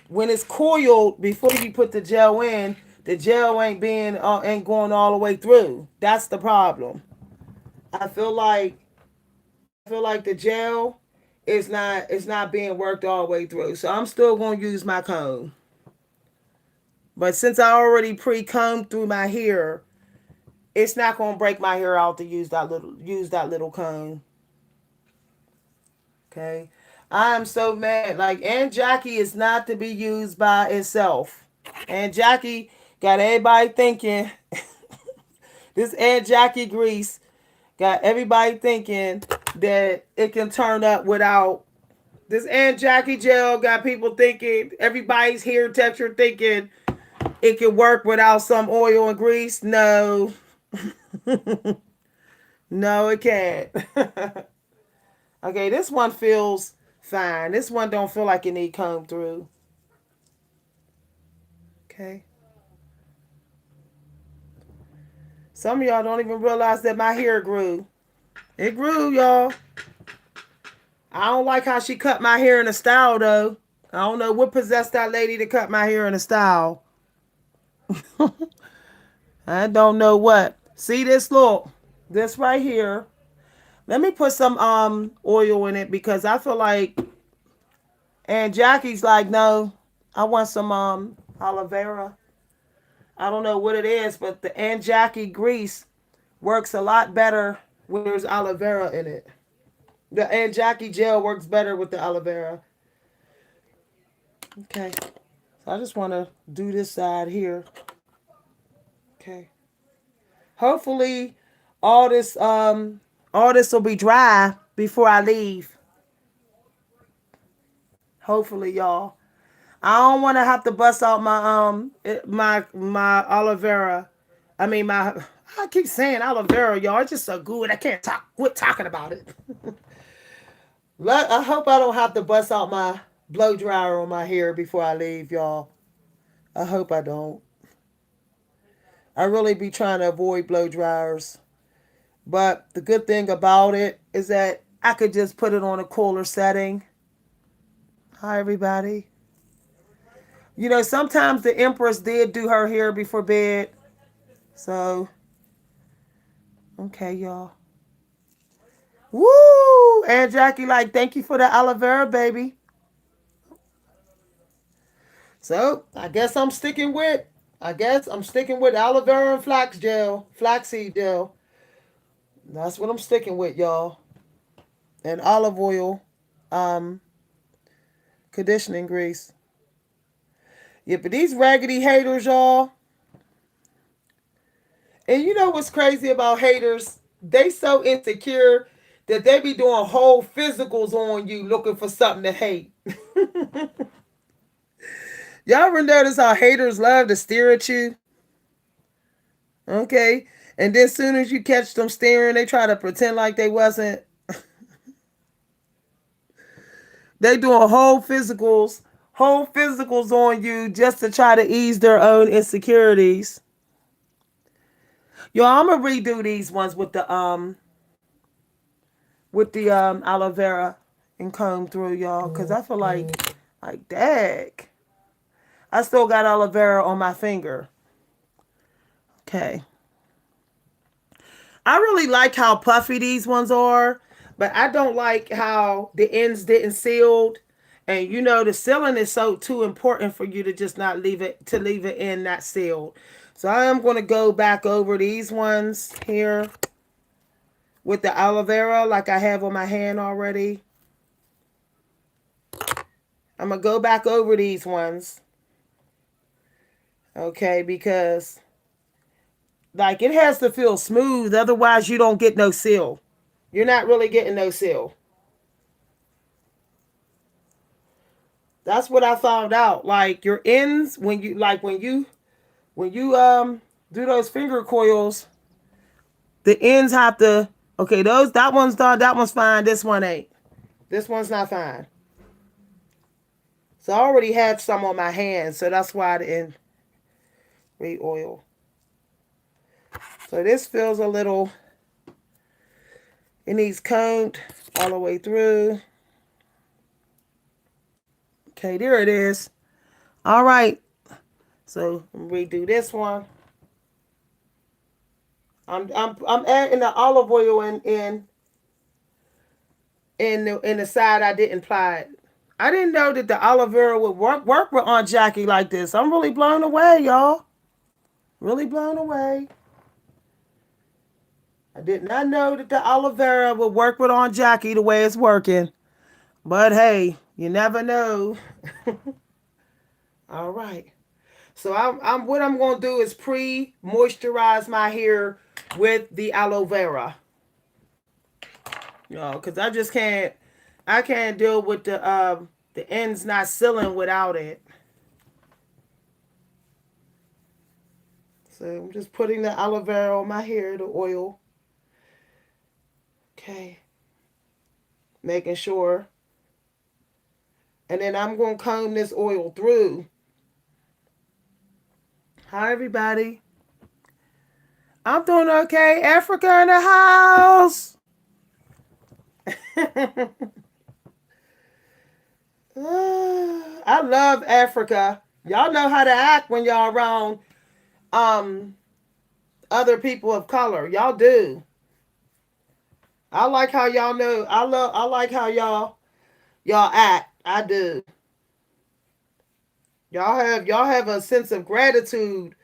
when it's coiled before you put the gel ain't going all the way through. That's the problem. I feel like the gel is not being worked all the way through. So I'm still gonna use my comb. But since I already pre-combed through my hair, it's not gonna break my hair out to use that little comb. Okay. I am so mad. Like, Aunt Jackie is not to be used by itself. Aunt Jackie got everybody thinking this Aunt Jackie grease got everybody thinking that it can turn up without this Aunt Jackie gel got people thinking, everybody's hair texture thinking it can work without some oil and grease. No. No, it can't. Okay, this one feels fine. This one don't feel like it need comb through. Okay. Some of y'all don't even realize that my hair grew. It grew, y'all. I don't like how she cut my hair in a style, though. I don't know what possessed that lady to cut my hair in a style. I don't know what. See this? Look. This right here. Let me put some oil in it because I feel like and Jackie's like, no, I want some aloe vera. I don't know what it is, but the Aunt Jackie grease works a lot better when there's aloe vera in it. The Aunt Jackie gel works better with the aloe vera. Okay. So I just want to do this side here. Okay. Hopefully all this will be dry before I leave. Hopefully, y'all. I don't want to have to bust out my aloe vera. I mean my I keep saying aloe vera, y'all. It's just so good. I can't quit talking about it. I hope I don't have to bust out my blow dryer on my hair before I leave, y'all. I hope I don't. I really be trying to avoid blow dryers. But the good thing about it is that I could just put it on a cooler setting. Hi, everybody. Sometimes the Empress did do her hair before bed. So, okay, y'all. Woo! And Jackie, like, thank you for the aloe vera, baby. So, I guess I'm sticking with aloe vera and flaxseed gel. That's what I'm sticking with, y'all. And olive oil, um, conditioning grease. Yeah, but these raggedy haters, y'all. And you know what's crazy about haters? They so insecure that they be doing whole physicals on you looking for something to hate. Y'all ever notice how haters love to stare at you? Okay. And then as soon as you catch them staring, they try to pretend like they wasn't. They doing whole physicals whole physicals on you just to try to ease their own insecurities. Yo, I'm gonna redo these ones with the aloe vera and comb through, y'all, because I feel like dang, I still got aloe vera on my finger. Okay. I really like how puffy these ones are, but I don't like how the ends didn't sealed. And you know the sealing is so too important for you to just not leave it in not sealed. So I am going to go back over these ones here with the aloe vera like I have on my hand already. I'm going to go back over these ones. Okay, because like it has to feel smooth, otherwise you don't get no seal. You're not really getting no seal. That's what I found out. Like your ends, when you do those finger coils, the ends have to, okay, that one's done, that one's fine, this one ain't. This one's not fine. So I already have some on my hands, so that's why I didn't re-oil. So this feels a little, it needs combed all the way through. Okay, there it is. All right. So redo this one. I'm adding the olive oil in the side I didn't apply it. I didn't know that the aloe vera would work with Aunt Jackie like this. I'm really blown away, y'all. Really blown away. I did not know that the aloe vera would work with Aunt Jackie the way it's working. But hey, you never know. All right. So what I'm gonna do is pre-moisturize my hair with the aloe vera. You know, cause I can't deal with the ends not sealing without it. So I'm just putting the aloe vera on my hair, the oil. Okay. Making sure. And then I'm going to comb this oil through. Hi, everybody. I'm doing okay. Africa in the house. I love Africa. Y'all know how to act when y'all around other people of color. Y'all do. I like how y'all know. I like how y'all act. I do. Y'all have a sense of gratitude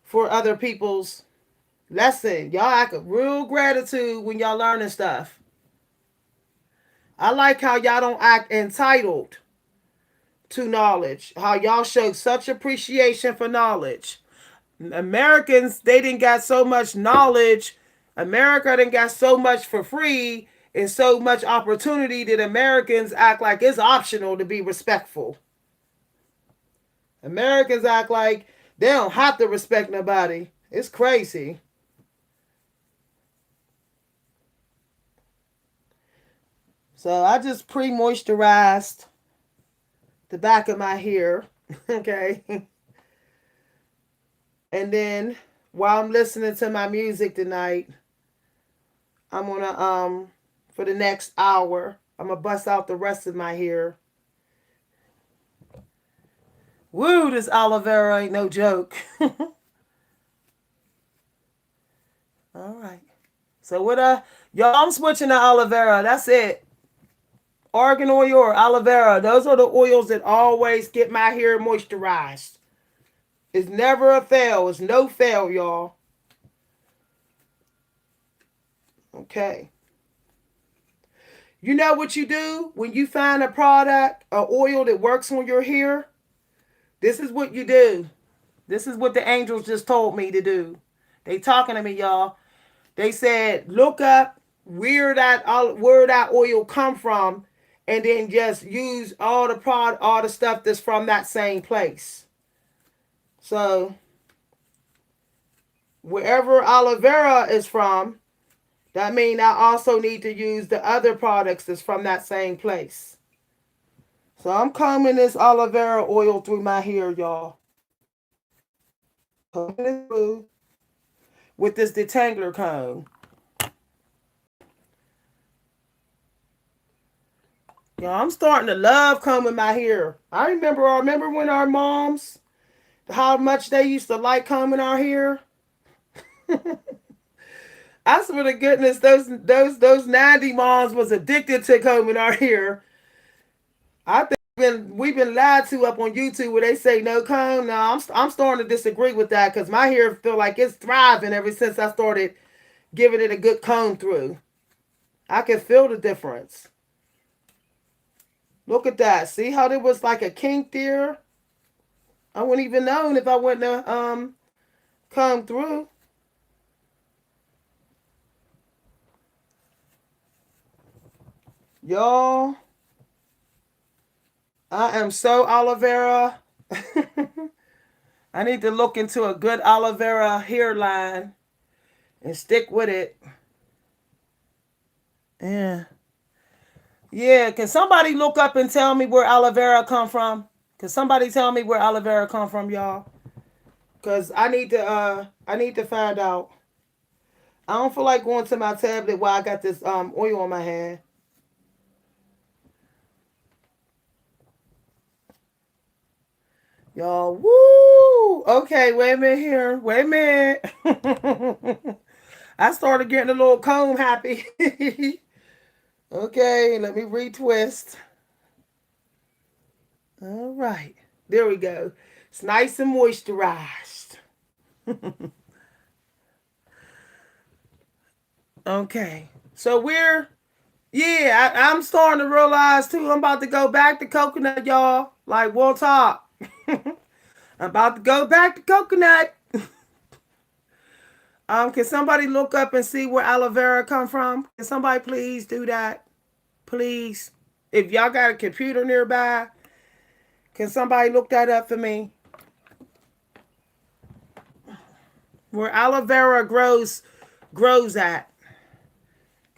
for other people's lesson. Y'all act a real gratitude when y'all learning stuff. I like how y'all don't act entitled to knowledge. How y'all show such appreciation for knowledge. Americans, they didn't got so much knowledge. America didn't got so much for free and so much opportunity that Americans act like it's optional to be respectful. Americans act like they don't have to respect nobody. It's crazy. So I just pre-moisturized the back of my hair. Okay. And then while I'm listening to my music tonight, I'm gonna for the next hour, I'm gonna bust out the rest of my hair. Woo, this aloe vera ain't no joke. All right. So y'all, I'm switching to aloe vera. That's it. Argan oil or aloe vera. Those are the oils that always get my hair moisturized. It's never a fail. It's no fail, y'all. Okay. You know what you do when you find a product, an oil that works on your hair? This is what you do. This is what the angels just told me to do. They talking to me, y'all. They said, look up where that oil come from, and then just use all the stuff that's from that same place. So wherever aloe vera is from, that means I also need to use the other products that's from that same place. So I'm combing this aloe vera oil through my hair, y'all. Combing it through with this detangler comb. Y'all, I'm starting to love combing my hair. I remember when our moms, how much they used to like combing our hair. I swear to goodness, those 90 moms was addicted to combing our hair. I think we've been lied to up on YouTube where they say no comb. Now I'm starting to disagree with that because my hair feel like it's thriving ever since I started giving it a good comb through. I can feel the difference. Look at that. See how there was like a kink there? I wouldn't even known if I wouldn't have come through. Y'all, I am so aloe vera. I need to look into a good aloe vera hairline and stick with it. Yeah. Yeah, can somebody look up and tell me where aloe vera come from? Can somebody tell me where aloe vera come from, y'all? Cause I need to find out. I don't feel like going to my tablet while I got this oil on my hand. Y'all, woo! Okay, wait a minute here. Wait a minute. I started getting a little comb happy. Okay, let me retwist. All right. There we go. It's nice and moisturized. Okay. So I'm starting to realize too, I'm about to go back to coconut, y'all. Like, we'll talk. I'm about to go back to coconut. Can somebody look up and see where aloe vera come from? Can somebody please do that? Please. If y'all got a computer nearby, can somebody look that up for me? Where aloe vera grows at.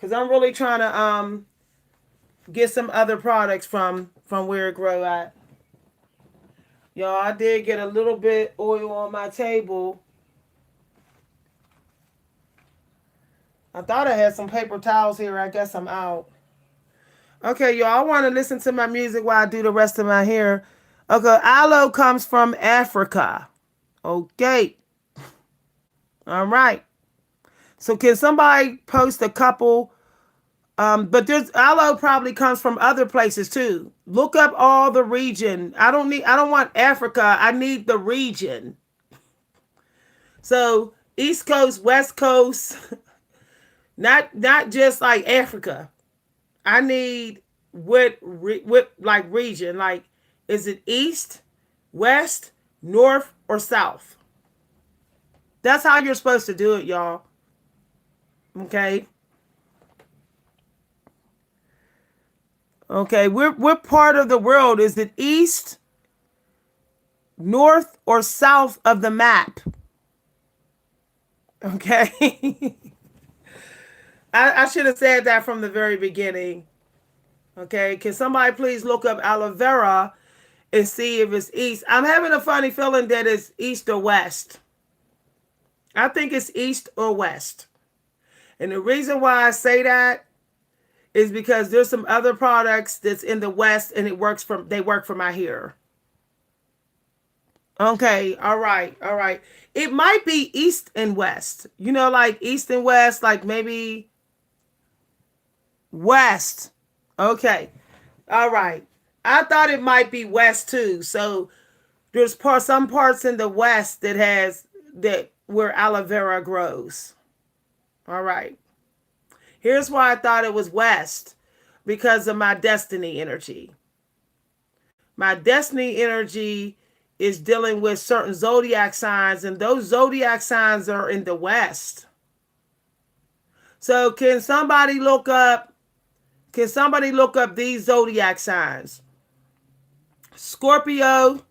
Cause I'm really trying to get some other products from where it grow at. Y'all, I did get a little bit oil on my table. I thought I had some paper towels here. I guess I'm out. Okay, y'all, I want to listen to my music while I do the rest of my hair. Okay, aloe comes from Africa. Okay. All right. So can somebody post a couple? But there's aloe probably comes from other places too. Look up all the region. I don't want Africa. I need the region. So East Coast, West Coast, not just like Africa. I need what like region. Like, is it East, West, North, or South? That's how you're supposed to do it, y'all. Okay. Okay, we're part of the world. Is it east, north, or south of the map? Okay. I should have said that from the very beginning. Okay, can somebody please look up aloe vera and see if it's east? I'm having a funny feeling that it's east or west. I think it's east or west. And the reason why I say that is because there's some other products that's in the west and they work for my hair. Okay, all right, all right. It might be east and west. You know, like east and west, like maybe west. Okay. All right. I thought it might be west too. So there's some parts in the west that where aloe vera grows. All right. Here's why I thought it was west, because of my destiny energy. My destiny energy is dealing with certain zodiac signs, and those zodiac signs are in the west. So can somebody look up these zodiac signs? Scorpio,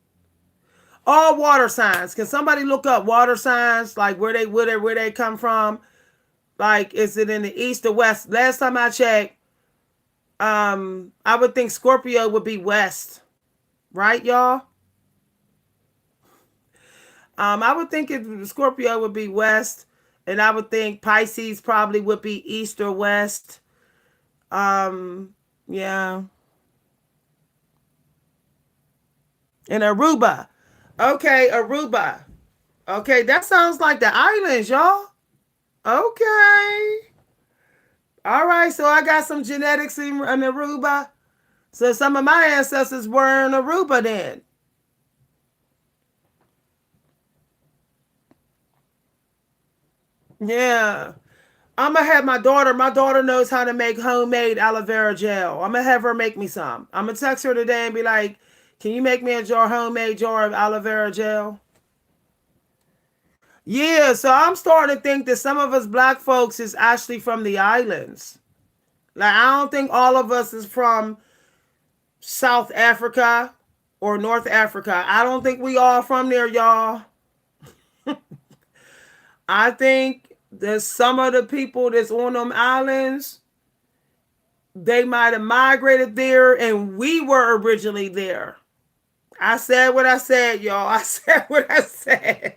all water signs. Can somebody look up water signs, like where they come from? Like, is it in the east or west? Last time I checked, I would think Scorpio would be west. right, y'all? I would think Scorpio would be west, and I would think Pisces probably would be east or west. Um, yeah, and Aruba. Okay, Aruba. Okay, that sounds like the islands, y'all. Okay. All right, so I got some genetics in Aruba. So some of my ancestors were in Aruba then. Yeah. I'm gonna have my daughter. My daughter knows how to make homemade aloe vera gel. I'm gonna have her make me some. I'm gonna text her today and be like, "Can you make me a homemade jar of aloe vera gel?" Yeah. So I'm starting to think that some of us black folks is actually from the islands. Like I don't think all of us is from South Africa or North Africa. I don't think we all from there, y'all. I think that some of the people that's on them islands, they might have migrated there and we were originally there. I said what I said, y'all. I said what I said.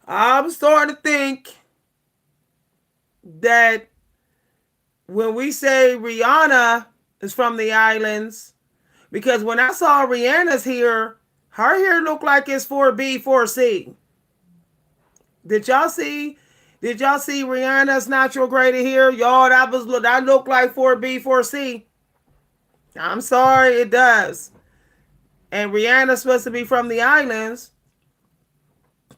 I'm starting to think that when we say Rihanna is from the islands, because when I saw Rihanna's hair, her hair looked like it's 4B, 4C. Did y'all see? Did y'all see Rihanna's natural grade hair? Y'all, that looked like 4B, 4C. I'm sorry, it does. And Rihanna's supposed to be from the islands.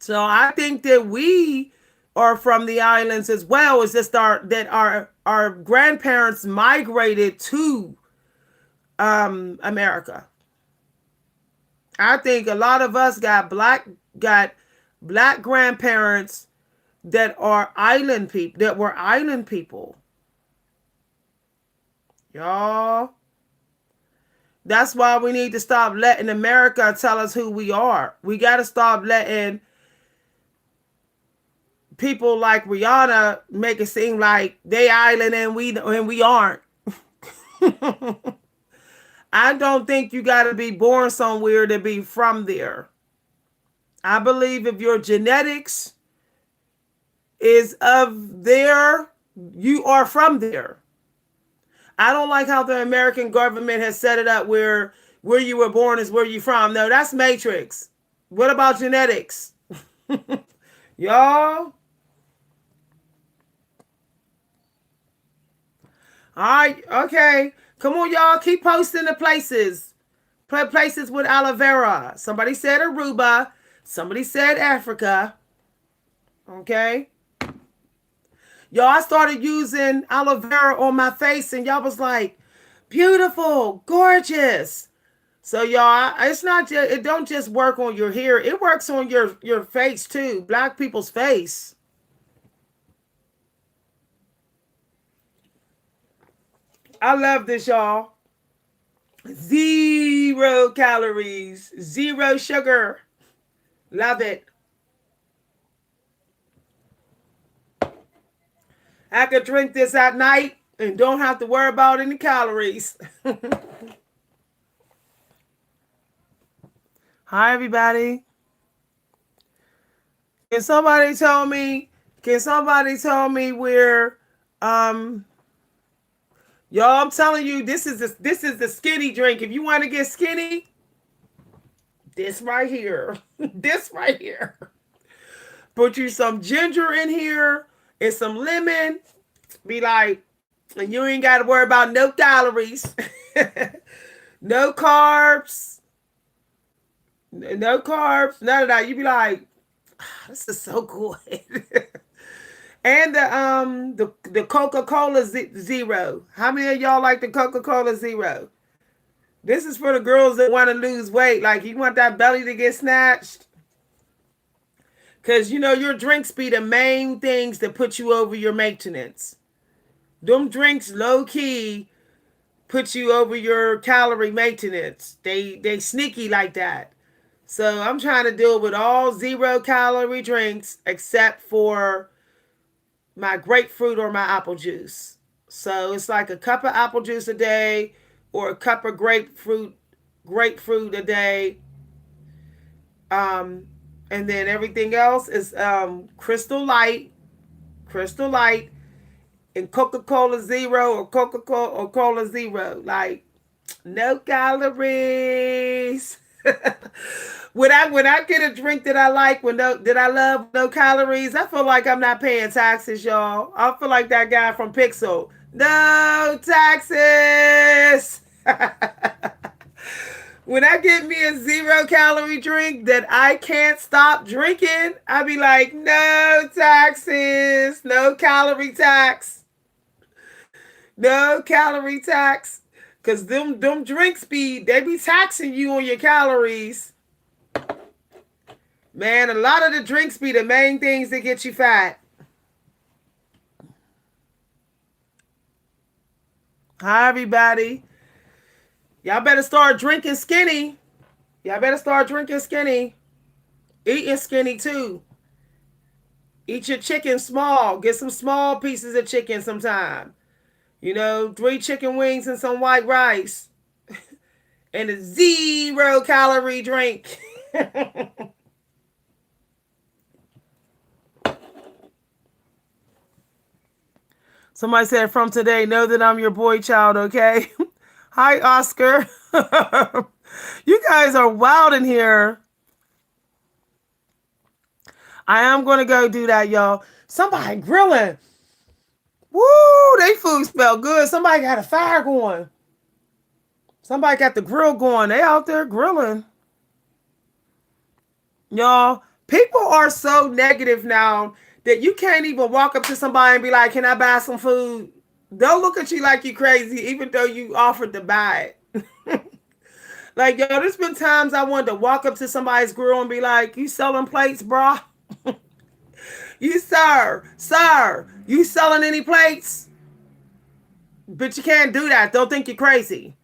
So I think that we are from the islands as well. It's just our grandparents migrated to America. I think a lot of us got black grandparents that are island people that were island people. Y'all. That's why we need to stop letting America tell us who we are. We got to stop letting people like Rihanna make it seem like they island and we aren't. I don't think you got to be born somewhere to be from there. I believe if your genetics is of there, you are from there. I don't like how the American government has set it up where you were born is where you from. No, that's Matrix. What about genetics? Y'all? All right, okay. Come on, y'all. Keep posting the places. Places with aloe vera. Somebody said Aruba. Somebody said Africa. Okay. Y'all, I started using aloe vera on my face, and y'all was like, beautiful, gorgeous. So y'all, it's not just it don't just work on your hair, it works on your face too. Black people's face. I love this, y'all. 0 calories, 0 sugar. Love it. I could drink this at night and don't have to worry about any calories. Hi, everybody. Can somebody tell me? Can somebody tell me where? Um, y'all, I'm telling you, this is the skinny drink. If you want to get skinny, this right here, this right here. Put you some ginger in here and some lemon. Be like, and you ain't got to worry about no calories, no carbs, no carbs, none of that. You be like, this is so good. And the Coca-Cola Zero. How many of y'all like the Coca-Cola Zero? This is for the girls that want to lose weight. Like you want that belly to get snatched. Cause you know your drinks be the main things that put you over your maintenance. Them drinks low key put you over your calorie maintenance. They sneaky like that. So I'm trying to deal with all 0 calorie drinks except for my grapefruit or my apple juice. So it's like a cup of apple juice a day or a cup of grapefruit grapefruit a day. And then everything else is Crystal Light, Crystal Light, and Coca-Cola Zero or Coca-Cola or Cola Zero. Like no calories. When I get a drink that I like, that I love, no calories, I feel like I'm not paying taxes, y'all. I feel like that guy from Pixel. No taxes. When I get me a 0 calorie drink that I can't stop drinking, I be like, no taxes, no calorie tax, no calorie tax. Cause them drinks they be taxing you on your calories. Man, a lot of the drinks be the main things that get you fat. Hi, everybody. Y'all better start drinking skinny. Y'all better start drinking skinny. Eating skinny too. Eat your chicken small. Get some small pieces of chicken sometime. 3 chicken wings and some white rice. And a 0 calorie drink. Somebody said from today, know that I'm your boy child, okay? Hi, Oscar. You guys are wild in here. I am going to go do that, y'all. Somebody grilling. Woo, they food smell good. Somebody got a fire going. Somebody got the grill going. They out there grilling. Y'all, people are so negative now that you can't even walk up to somebody and be like, can I buy some food? They'll look at you like you crazy, even though you offered to buy it. Like, yo, there's been times I wanted to walk up to somebody's grill and be like, you selling plates, bro? You, sir, you selling any plates? But you can't do that. Don't think you're crazy.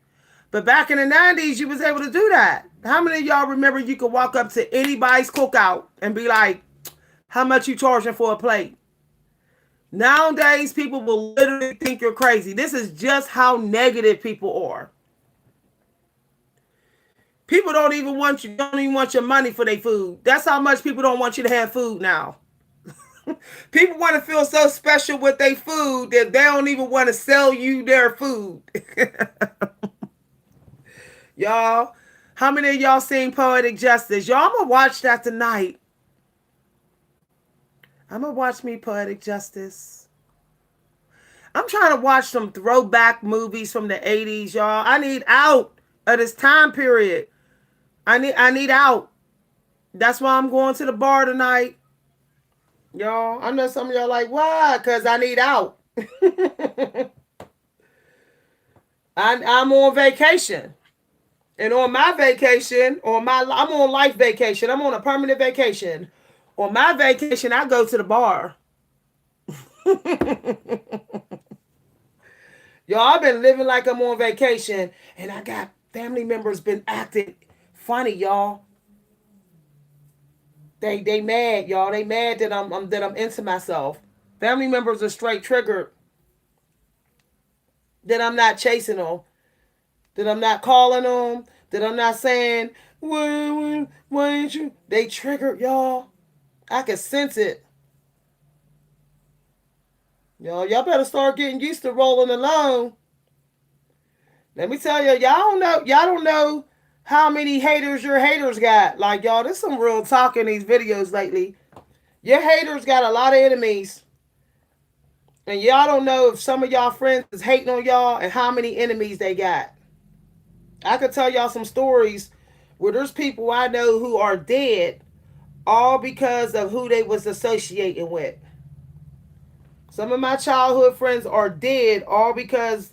But back in the 90s, you was able to do that. How many of y'all remember you could walk up to anybody's cookout and be like, how much you charging for a plate? Nowadays, people will literally think you're crazy. This is just how negative people are. People don't even want your money for their food. That's how much people don't want you to have food now. People want to feel so special with their food that they don't even want to sell you their food. Y'all, how many of y'all seen Poetic Justice? Y'all, I'm going to watch that tonight. I'm going to watch me Poetic Justice. I'm trying to watch some throwback movies from the 80s, y'all. I need out of this time period. I need out. That's why I'm going to the bar tonight. Y'all, I know some of y'all like, why? Because I need out. I'm on vacation. And on my vacation, I'm on life vacation. I'm on a permanent vacation. On my vacation, I go to the bar. Y'all, I've been living like I'm on vacation, and I got family members been acting funny, y'all. They mad, y'all. They mad that I'm into myself. Family members are straight triggered that I'm not chasing them, that I'm not calling them, that I'm not saying why ain't you? They triggered, y'all. I can sense it. Y'all better start getting used to rolling alone. Let me tell you, y'all don't know how many haters your haters got. Like, y'all, there's some real talk in these videos lately. Your haters got a lot of enemies. And y'all don't know if some of y'all friends is hating on y'all and how many enemies they got. I could tell y'all some stories where there's people I know who are dead all because of who they was associating with. Some of my childhood friends are dead all because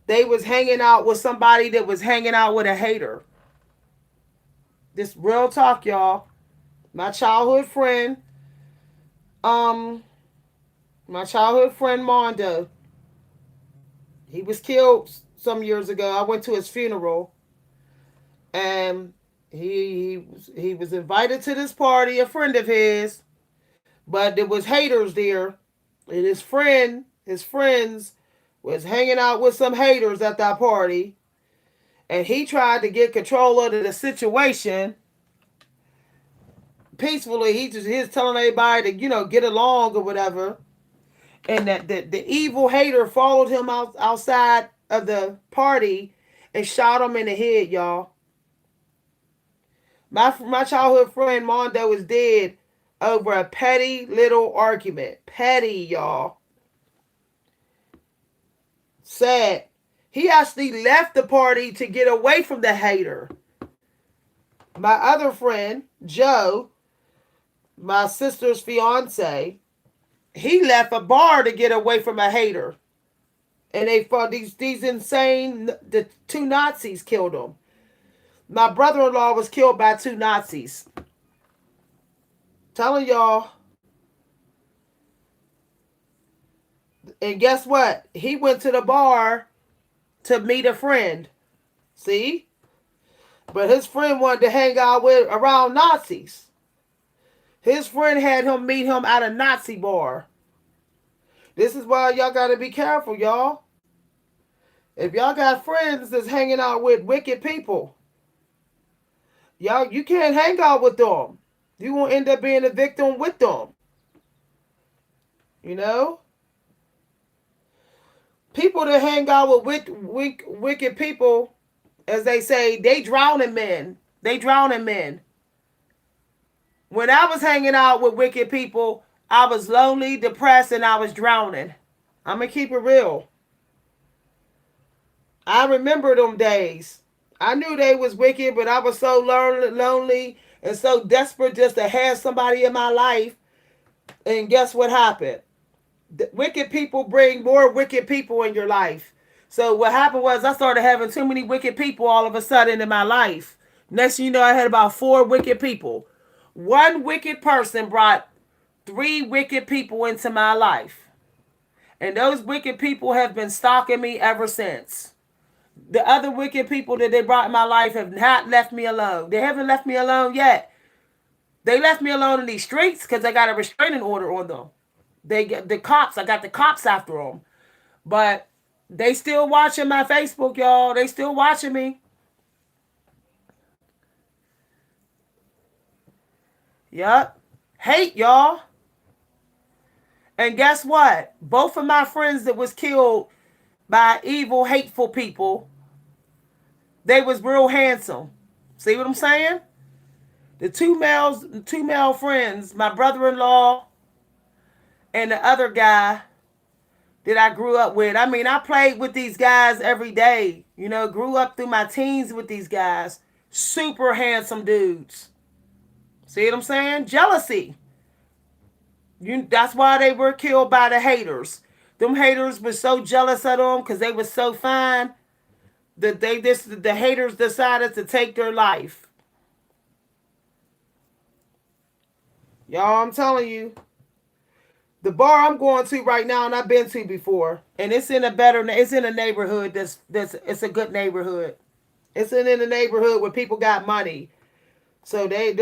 they was hanging out with somebody that was hanging out with a hater. This real talk, y'all. My childhood friend, Mondo, he was killed some years ago. I went to his funeral, and he was invited to this party, a friend of his, but there was haters there, and his friends was hanging out with some haters at that party. And he tried to get control of the situation peacefully. He's telling everybody to, get along or whatever. And that the evil hater followed him outside of the party and shot him in the head, y'all. My childhood friend Mondo is dead over a petty little argument. Petty, y'all. Sad. He actually left the party to get away from the hater. My other friend, Joe, my sister's fiance, he left a bar to get away from a hater. And they fought these insane, the two Nazis killed him. My brother-in-law was killed by two Nazis. Telling y'all. And guess what? He went to the bar to meet a friend. See? But his friend wanted to hang out around Nazis. His friend had him meet him at a Nazi bar. This is why y'all got to be careful, y'all. If y'all got friends that's hanging out with wicked people, you can't hang out with them. You won't end up being a victim with them. People that hang out with wicked people, as they say, they drowning men. They drowning men. When I was hanging out with wicked people, I was lonely, depressed, and I was drowning. I'm going to keep it real. I remember them days. I knew they was wicked, but I was so lonely and so desperate just to have somebody in my life. And guess what happened? The wicked people bring more wicked people in your life. So what happened was I started having too many wicked people all of a sudden in my life. Next thing you know, I had about 4 wicked people. One wicked person brought 3 wicked people into my life. And those wicked people have been stalking me ever since. The other wicked people that they brought in my life have not left me alone. They haven't left me alone yet. They left me alone in these streets because I got a restraining order on them. They get the cops. I got the cops after them. But they still watching my Facebook, y'all. They still watching me. Yup. Hate, y'all. And guess what? Both of my friends that was killed by evil, hateful people, they was real handsome. See what I'm saying? The two male friends, my brother-in-law and the other guy that I grew up with. I mean, I played with these guys every day. Grew up through my teens with these guys. Super handsome dudes. See what I'm saying? Jealousy. That's why they were killed by the haters. Them haters were so jealous of them because they were so fine that the haters decided to take their life. Y'all, I'm telling you. The bar I'm going to right now, and I've been to before, and it's in a neighborhood it's a good neighborhood. It's in a neighborhood where people got money, so they ain't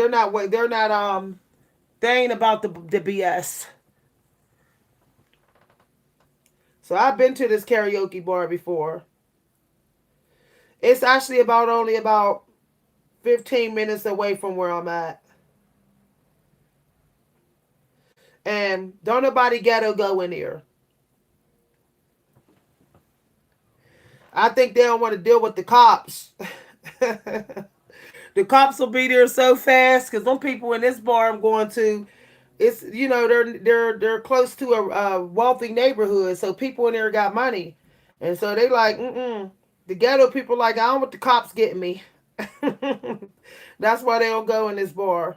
about the BS. So I've been to this karaoke bar before. It's actually only about 15 minutes away from where I'm at. And don't nobody ghetto go in here. I think they don't want to deal with the cops. The cops will be there so fast because them people in this bar I'm going to, it's they're close to a wealthy neighborhood, so people in there got money, and so they like The ghetto people like, I don't want the cops getting me. That's why they don't go in this bar.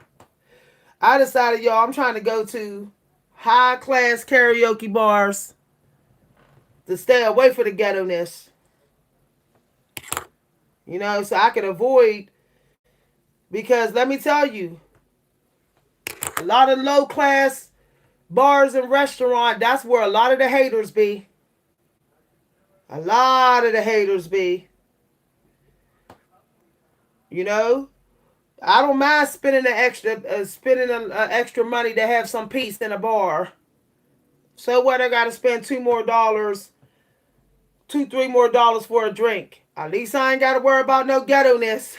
I decided, y'all, I'm trying to go to high class karaoke bars to stay away from the ghetto-ness. So I can avoid, because let me tell you, a lot of low class bars and restaurants, that's where a lot of the haters be. A lot of the haters be. I don't mind spending extra money to have some peace in a bar. So what? I got to spend $2 more, $3 more for a drink. At least I ain't got to worry about no ghetto-ness.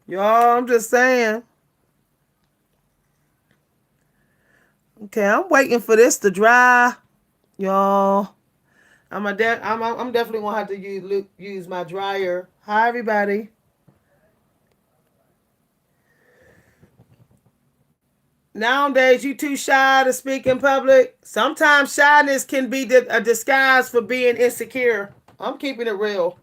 Y'all, I'm just saying. Okay, I'm waiting for this to dry. Y'all, I'm definitely gonna have to use my dryer. Hi, everybody. Nowadays, you too shy to speak in public. Sometimes shyness can be a disguise for being insecure. I'm keeping it real.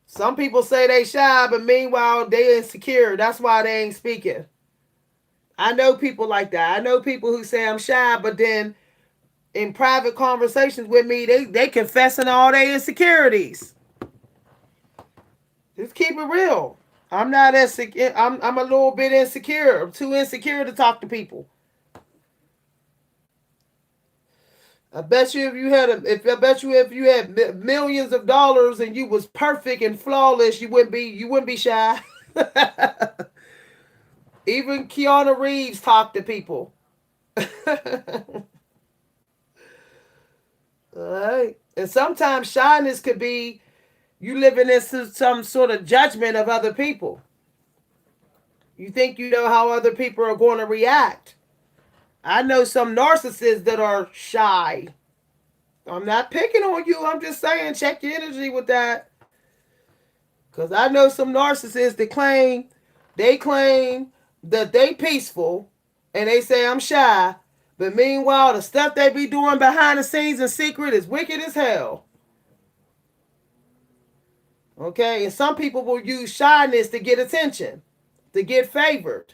Some people say they shy, but meanwhile they insecure. That's why they ain't speaking. I know people like that. I know people who say I'm shy, but then in private conversations with me, they confessing all their insecurities. Just keep it real. I'm not insecure. I'm a little bit insecure. I'm too insecure to talk to people. I bet you if you had millions of dollars and you was perfect and flawless, you wouldn't be shy. Even Keanu Reeves talked to people. All right. And sometimes shyness could be you living in some sort of judgment of other people. You think you know how other people are going to react. I know some narcissists that are shy. I'm not picking on you. I'm just saying check your energy with that. Because I know some narcissists that claim that they peaceful and they say I'm shy. But meanwhile, the stuff they be doing behind the scenes in secret is wicked as hell. Okay? And some people will use shyness to get attention, to get favored.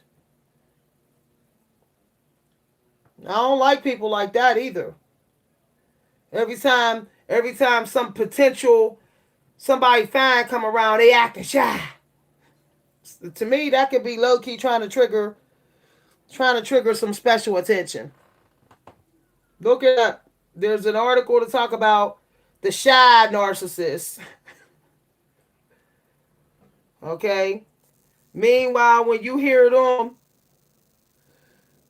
I don't like people like that either. Every time some potential somebody fine come around, they acting shy. To me, that could be low key trying to trigger some special attention. Look it up. There's an article to talk about the shy narcissist. Okay. Meanwhile, when you hear them,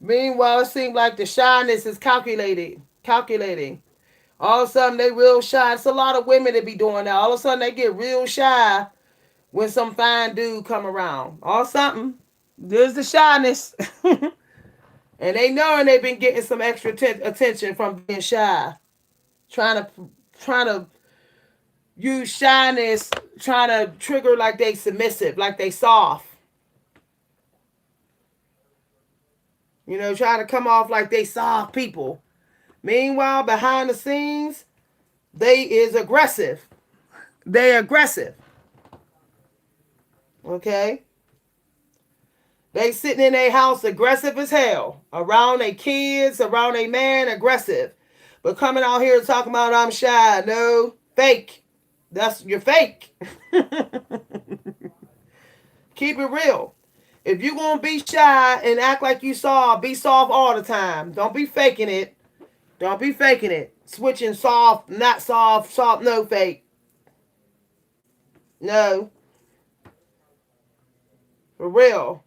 it seems like the shyness is calculating. All of a sudden they real shy. It's a lot of women that be doing that. All of a sudden they get real shy when some fine dude come around. Or something. There's the shyness. And they know they've been getting some extra attention from being shy. Trying to use shyness, trying to trigger like they submissive, like they soft. Trying to come off like they soft people. Meanwhile, behind the scenes, they is aggressive. They aggressive. Okay? They sitting in their house aggressive as hell. Around their kids, around their man, aggressive. But coming out here talking about I'm shy. No, fake. You're fake. Keep it real. If you're going to be shy and act like you soft, be soft all the time. Don't be faking it. Don't be faking it. Switching soft, not soft, soft, no fake. No. For real.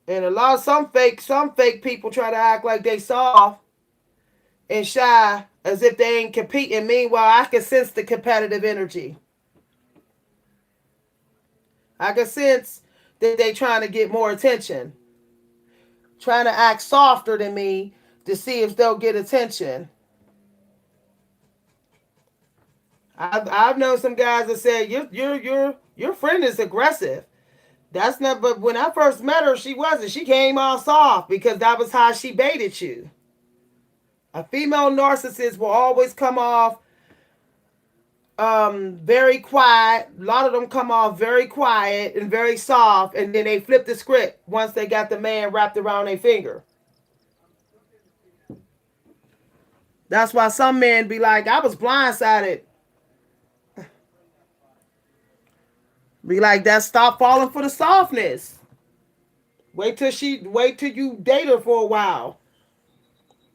And some fake people try to act like they soft and shy as if they ain't competing. Meanwhile, I can sense the competitive energy. I can sense that they trying to get more attention. Trying to act softer than me to see if they'll get attention. I've known some guys that said your friend is aggressive. That's not. But when I first met her, she wasn't. She came off soft because that was how she baited you. A female narcissist will always come off very quiet. A lot of them come off very quiet and very soft, and then they flip the script once they got the man wrapped around their finger. That's why some men be like, I was blindsided. Be like, that stop falling for the softness. Wait till you date her for a while.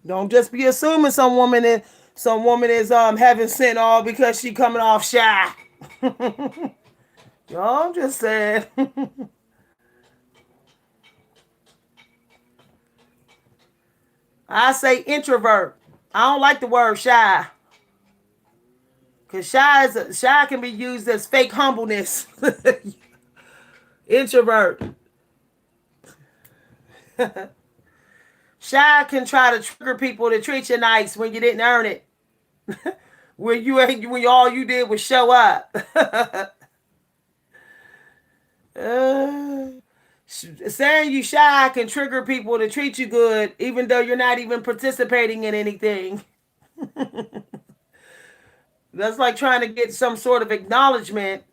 Don't just be assuming some woman is heaven sent all because she coming off shy. Yo, I'm just saying. I say introvert. I don't like the word shy. Because shy can be used as fake humbleness. Introvert. Shy can try to trigger people to treat you nice when you didn't earn it. When all you did was show up. Saying you shy can trigger people to treat you good, even though you're not even participating in anything. That's like trying to get some sort of acknowledgement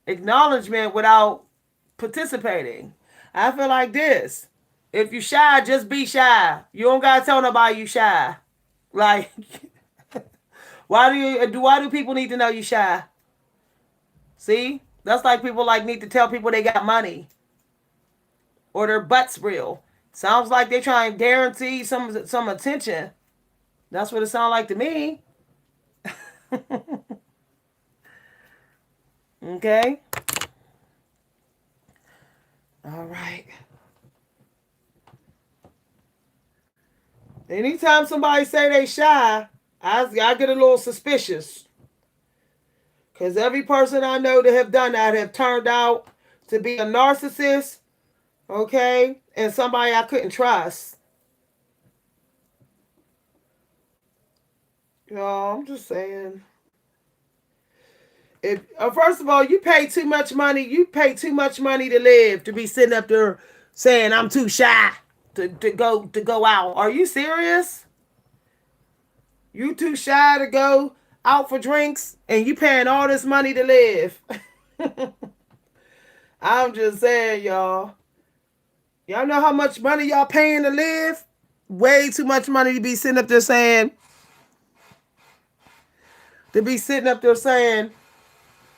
without participating. I feel like this. If you shy, just be shy. You don't gotta tell nobody you shy. Like, why do people need to know you shy? See? That's like people like need to tell people they got money or their butt's real. Sounds like they try and guarantee some attention. That's what it sounds like to me. Okay? All right. Anytime somebody say they shy, I get a little suspicious. Because every person I know that have done that have turned out to be a narcissist, okay, and somebody I couldn't trust. I'm just saying. If first of all, you pay too much money. You pay too much money to live to be sitting up there saying I'm too shy to go out. Are you serious? You too shy to go out for drinks and you paying all this money to live. I'm just saying, y'all. Y'all know how much money y'all paying to live? Way too much money to be sitting up there saying,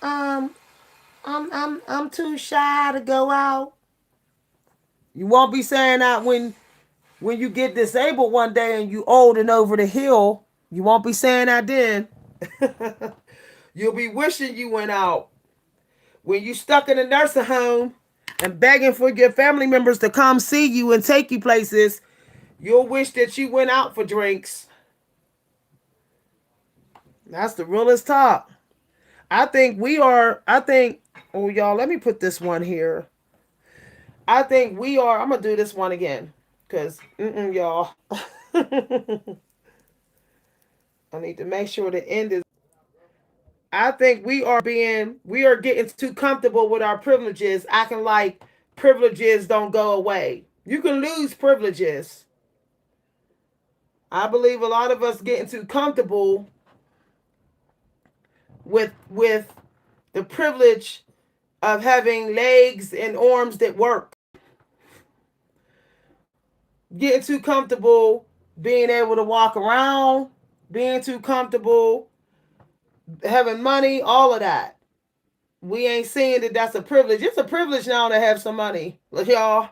um, I'm too shy to go out. You won't be saying that when you get disabled one day and you old and over the hill. You won't be saying that then. You'll be wishing you went out. When you stuck in a nursing home and begging for your family members to come see you and take you places, you'll wish that you went out for drinks. That's the realest talk. Oh, y'all, let me put this one here. I'm going to do this one again. Because, y'all. I need to make sure the end is. I think we are getting too comfortable with our privileges, acting like privileges don't go away. You can lose privileges. I believe a lot of us getting too comfortable with the privilege of having legs and arms that work. Getting too comfortable being able to walk around, being too comfortable having money, all of that. We ain't saying that that's a privilege. It's a privilege now to have some money. Look, y'all.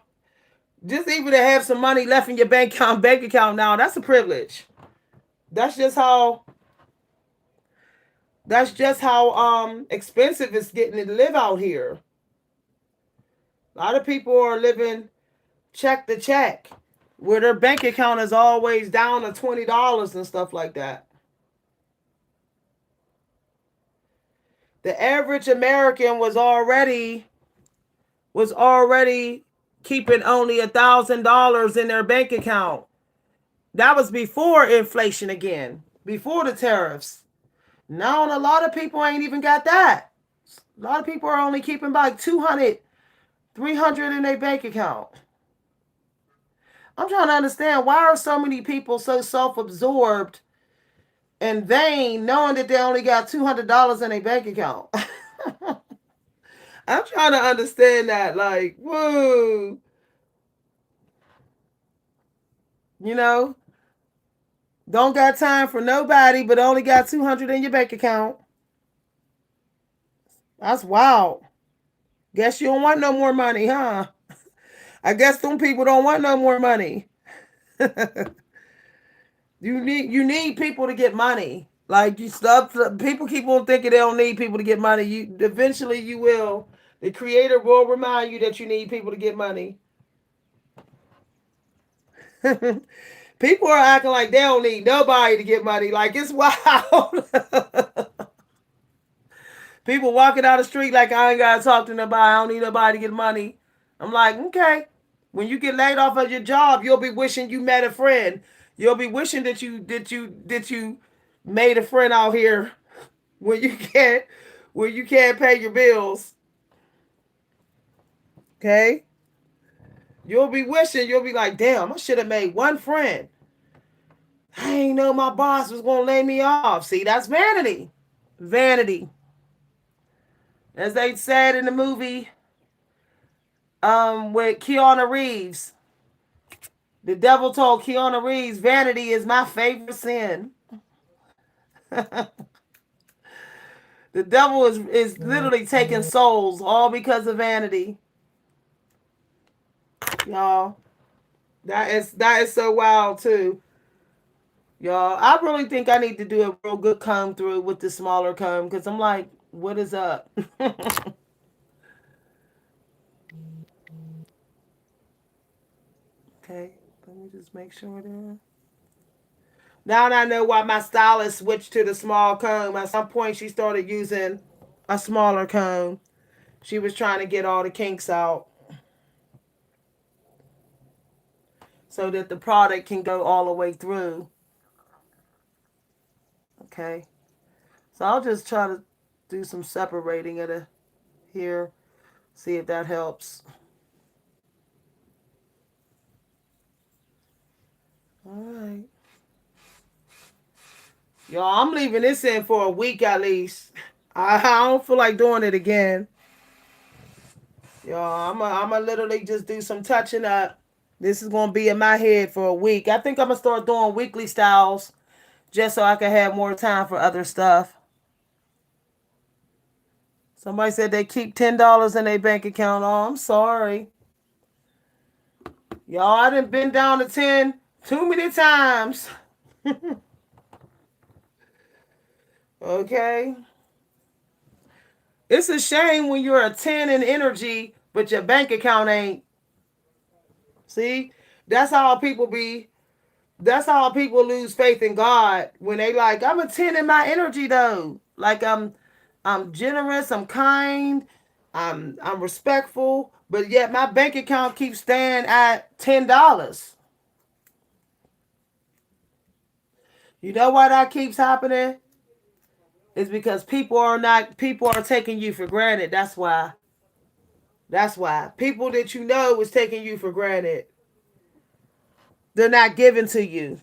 Just even to have some money left in your bank account now, that's a privilege. That's just how expensive it's getting to live out here. A lot of people are living check to check, where their bank account is always down to $20 and stuff like that. The average American was already keeping only $1,000 in their bank account. That was before inflation again, before the tariffs. Now a lot of people ain't even got that. A lot of people are only keeping like $200, $300 in their bank account. I'm trying to understand, why are so many people so self-absorbed and vain, knowing that they only got $200 in their bank account? I'm trying to understand that. Like, whoa. Don't got time for nobody, but only got $200 in your bank account. That's wild. Guess you don't want no more money, huh? I guess some people don't want no more money. You need people to get money. Like, people keep on thinking they don't need people to get money. Eventually you will. The Creator will remind you that you need people to get money. People are acting like they don't need nobody to get money. Like, it's wild. People walking down the street like, I ain't gotta talk to nobody. I don't need nobody to get money. I'm like, okay. When you get laid off of your job, you'll be wishing you met a friend. You'll be wishing that you made a friend out here when you can't pay your bills. Okay? You'll be wishing, you'll be like, damn, I should have made one friend. I ain't know my boss was gonna lay me off. See, that's vanity. Vanity. As they said in the movie, with Keanu Reeves. The devil told Keanu Reeves, vanity is my favorite sin. The devil is literally taking souls all because of vanity. Y'all. That is so wild too. Y'all, I really think I need to do a real good comb through with the smaller comb because I'm like, what is up? Okay, let me just make sure that. Now I know why my stylist switched to the small comb. At some point, she started using a smaller comb. She was trying to get all the kinks out so that the product can go all the way through. Okay, so I'll just try to do some separating of the here, see if that helps. All right. Y'all, I'm leaving this in for a week at least. I don't feel like doing it again. Y'all, I'm literally just do some touching up. This is going to be in my head for a week. I think I'm going to start doing weekly styles just so I can have more time for other stuff. Somebody said they keep $10 in their bank account. Oh, I'm sorry. Y'all, I done been down to 10 too many times. Okay. It's a shame when you're a 10 in energy, but your bank account ain't. See? That's how people be. That's how people lose faith in God when they like, I'm a 10 in my energy though. Like I'm generous, I'm kind, I'm respectful, but yet my bank account keeps staying at $10. You know why that keeps happening? It's because people are taking you for granted. That's why. That's why. People that you know is taking you for granted. They're not giving to you.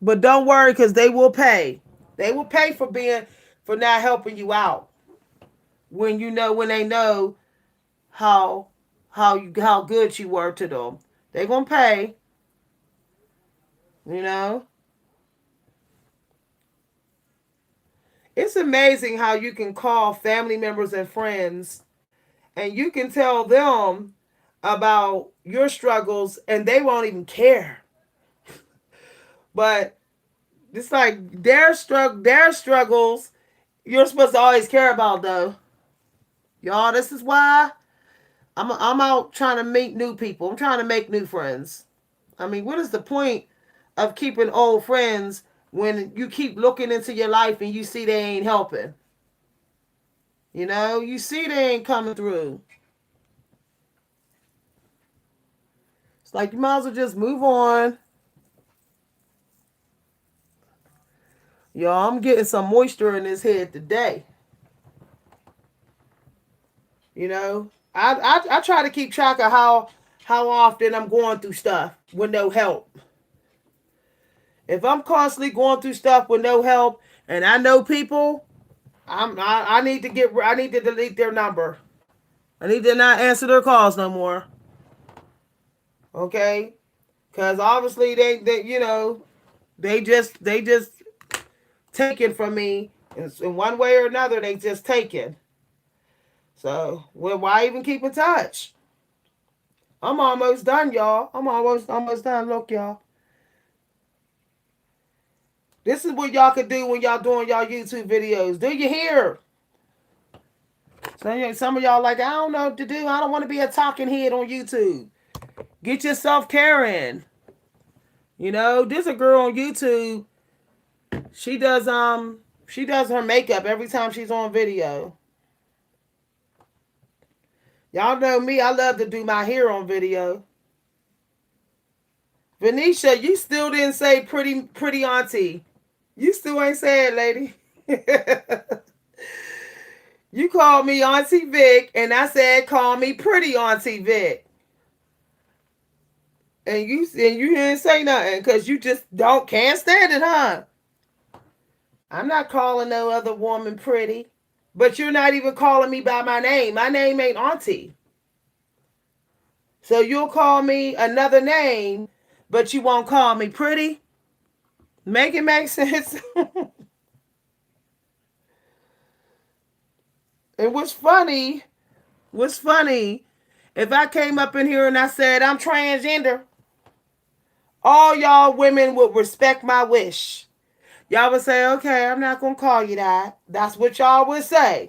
But don't worry, because they will pay. They will pay for not helping you out. When they know how how good you were to them. They're gonna pay, you know. It's amazing how you can call family members and friends and you can tell them about your struggles and they won't even care. But it's like their struggles you're supposed to always care about though. Y'all, this is why I'm out trying to meet new people. I'm trying to make new friends. I mean, what is the point of keeping old friends when you keep looking into your life and you see they ain't helping? You see they ain't coming through. It's like you might as well just move on. Y'all, I'm getting some moisture in this head today. I try to keep track of how often I'm going through stuff with no help. If I'm constantly going through stuff with no help, and I know people, I need to delete their number. I need to not answer their calls no more. Okay, because obviously they just taken from me in one way or another. They just taken. So why even keep in touch? I'm almost done, y'all. I'm almost done. Look, y'all. This is what y'all could do when y'all doing y'all YouTube videos. Do you hear? Some of y'all like, I don't know what to do. I don't want to be a talking head on YouTube. Get yourself Karen. You know, there's a girl on YouTube. She does her makeup every time she's on video. Y'all know me, I love to do my hair on video. Venetia, you still didn't say pretty auntie. You still ain't say it, lady. You called me Auntie Vic, and I said call me pretty Auntie Vic. And you didn't say nothing because you just can't stand it, huh? I'm not calling no other woman pretty. But you're not even calling me by my name. My name ain't Auntie. So you'll call me another name, but you won't call me pretty? Make it make sense. And what's funny, if I came up in here and I said I'm transgender, all y'all women would respect my wish. Y'all would say, okay, I'm not going to call you that. That's what y'all would say.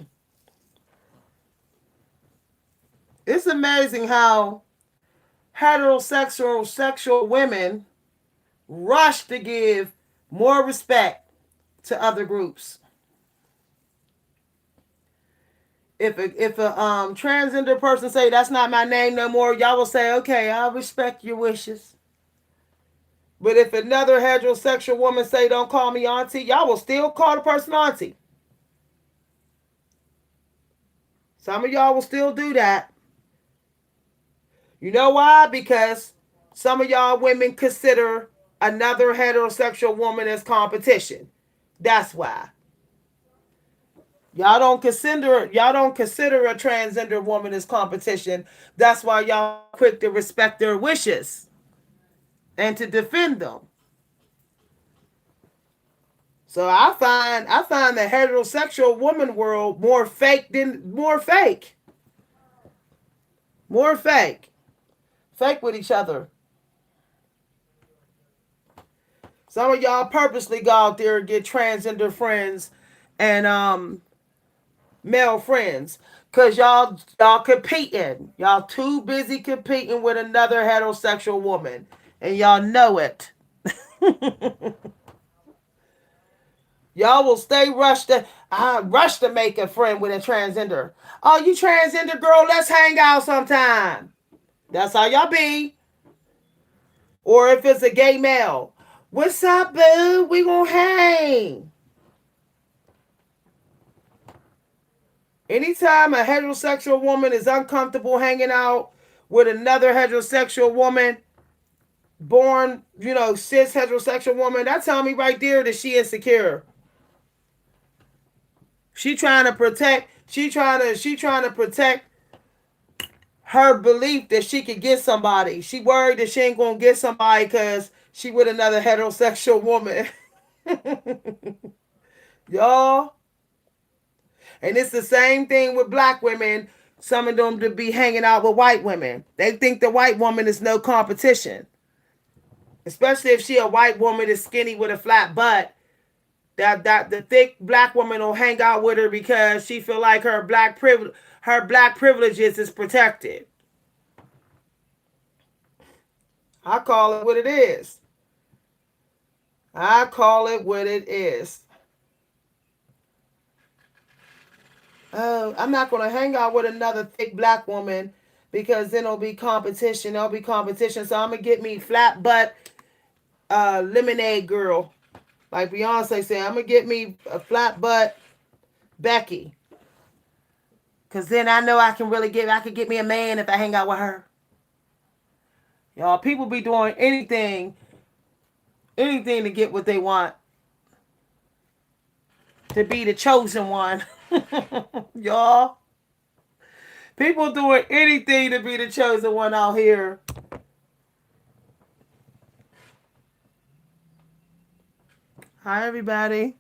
It's amazing how heterosexual sexual women rush to give more respect to other groups. If a transgender person say that's not my name no more, y'all will say, okay, I'll respect your wishes. But if another heterosexual woman say don't call me auntie, y'all will still call the person auntie. Some of y'all will still do that. You know why? Because some of y'all women consider another heterosexual woman as competition. That's why. Y'all don't consider a transgender woman as competition. That's why y'all quick to respect their wishes and to defend them. So I find the heterosexual woman world more fake than more fake. More fake. Fake with each other. Some of y'all purposely go out there and get transgender friends and male friends. Cause y'all competing. Y'all too busy competing with another heterosexual woman. And y'all know it. Y'all will stay rush to make a friend with a transgender. Oh, you transgender girl, let's hang out sometime. That's how y'all be. Or if it's a gay male, what's up, boo? We gonna hang. Anytime a heterosexual woman is uncomfortable hanging out with another heterosexual woman, born, cis heterosexual woman, that tell me right there that she insecure. She trying to protect her belief that she could get somebody. She worried that she ain't gonna get somebody because she with another heterosexual woman. Y'all. And it's the same thing with black women. Some of them to be hanging out with white women. They think the white woman is no competition. Especially if she a white woman is skinny with a flat butt. That the thick black woman will hang out with her because she feel like her black privileges is protected. I call it what it is. I call it what it is. Oh, I'm not going to hang out with another thick black woman because then it'll be competition. There'll be competition. So I'm going to get me flat butt lemonade girl. Like Beyonce said, I'm going to get me a flat butt Becky. Because then I know I could get me a man if I hang out with her. Y'all, people be doing anything to get what they want. To be the chosen one. Y'all. People doing anything to be the chosen one out here. Hi, everybody.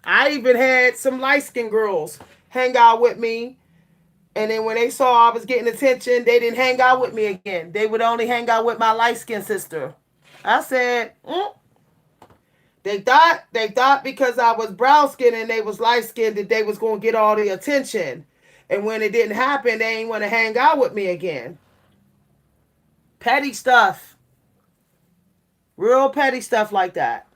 I even had some light-skinned girls hang out with me. And then when they saw I was getting attention, they didn't hang out with me again. They would only hang out with my light-skinned sister. I said, They thought because I was brown skinned and they was light skinned that they was gonna get all the attention. And when it didn't happen, they ain't want to hang out with me again. Petty stuff. Real petty stuff like that.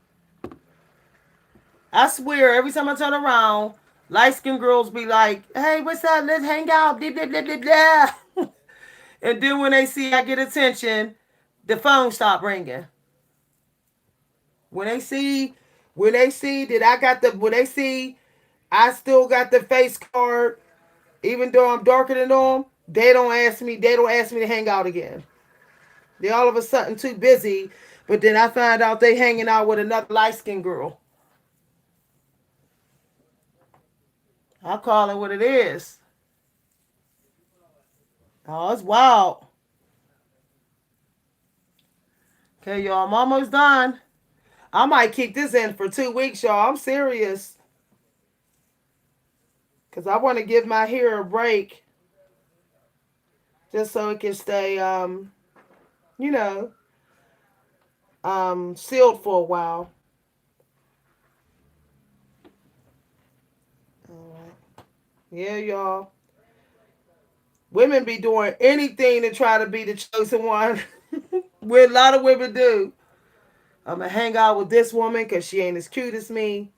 I swear, every time I turn around, light-skinned girls be like, hey, what's up? Let's hang out. Blah, blah, blah, blah, blah. And then when they see I get attention, the phone stop ringing. When they see that I got the, when they see I still got the face card, even though I'm darker than them, they don't ask me to hang out again. They all of a sudden too busy, but then I find out they hanging out with another light-skinned girl. I'll call it what it is. Oh, it's wild. Okay, y'all, I'm almost done. I might keep this in for 2 weeks, y'all. I'm serious. Because I want to give my hair a break. Just so it can stay, you know, sealed for a while. All right. Yeah, y'all. Women be doing anything to try to be the chosen one. What a lot of women do. I'm going to hang out with this woman because she ain't as cute as me.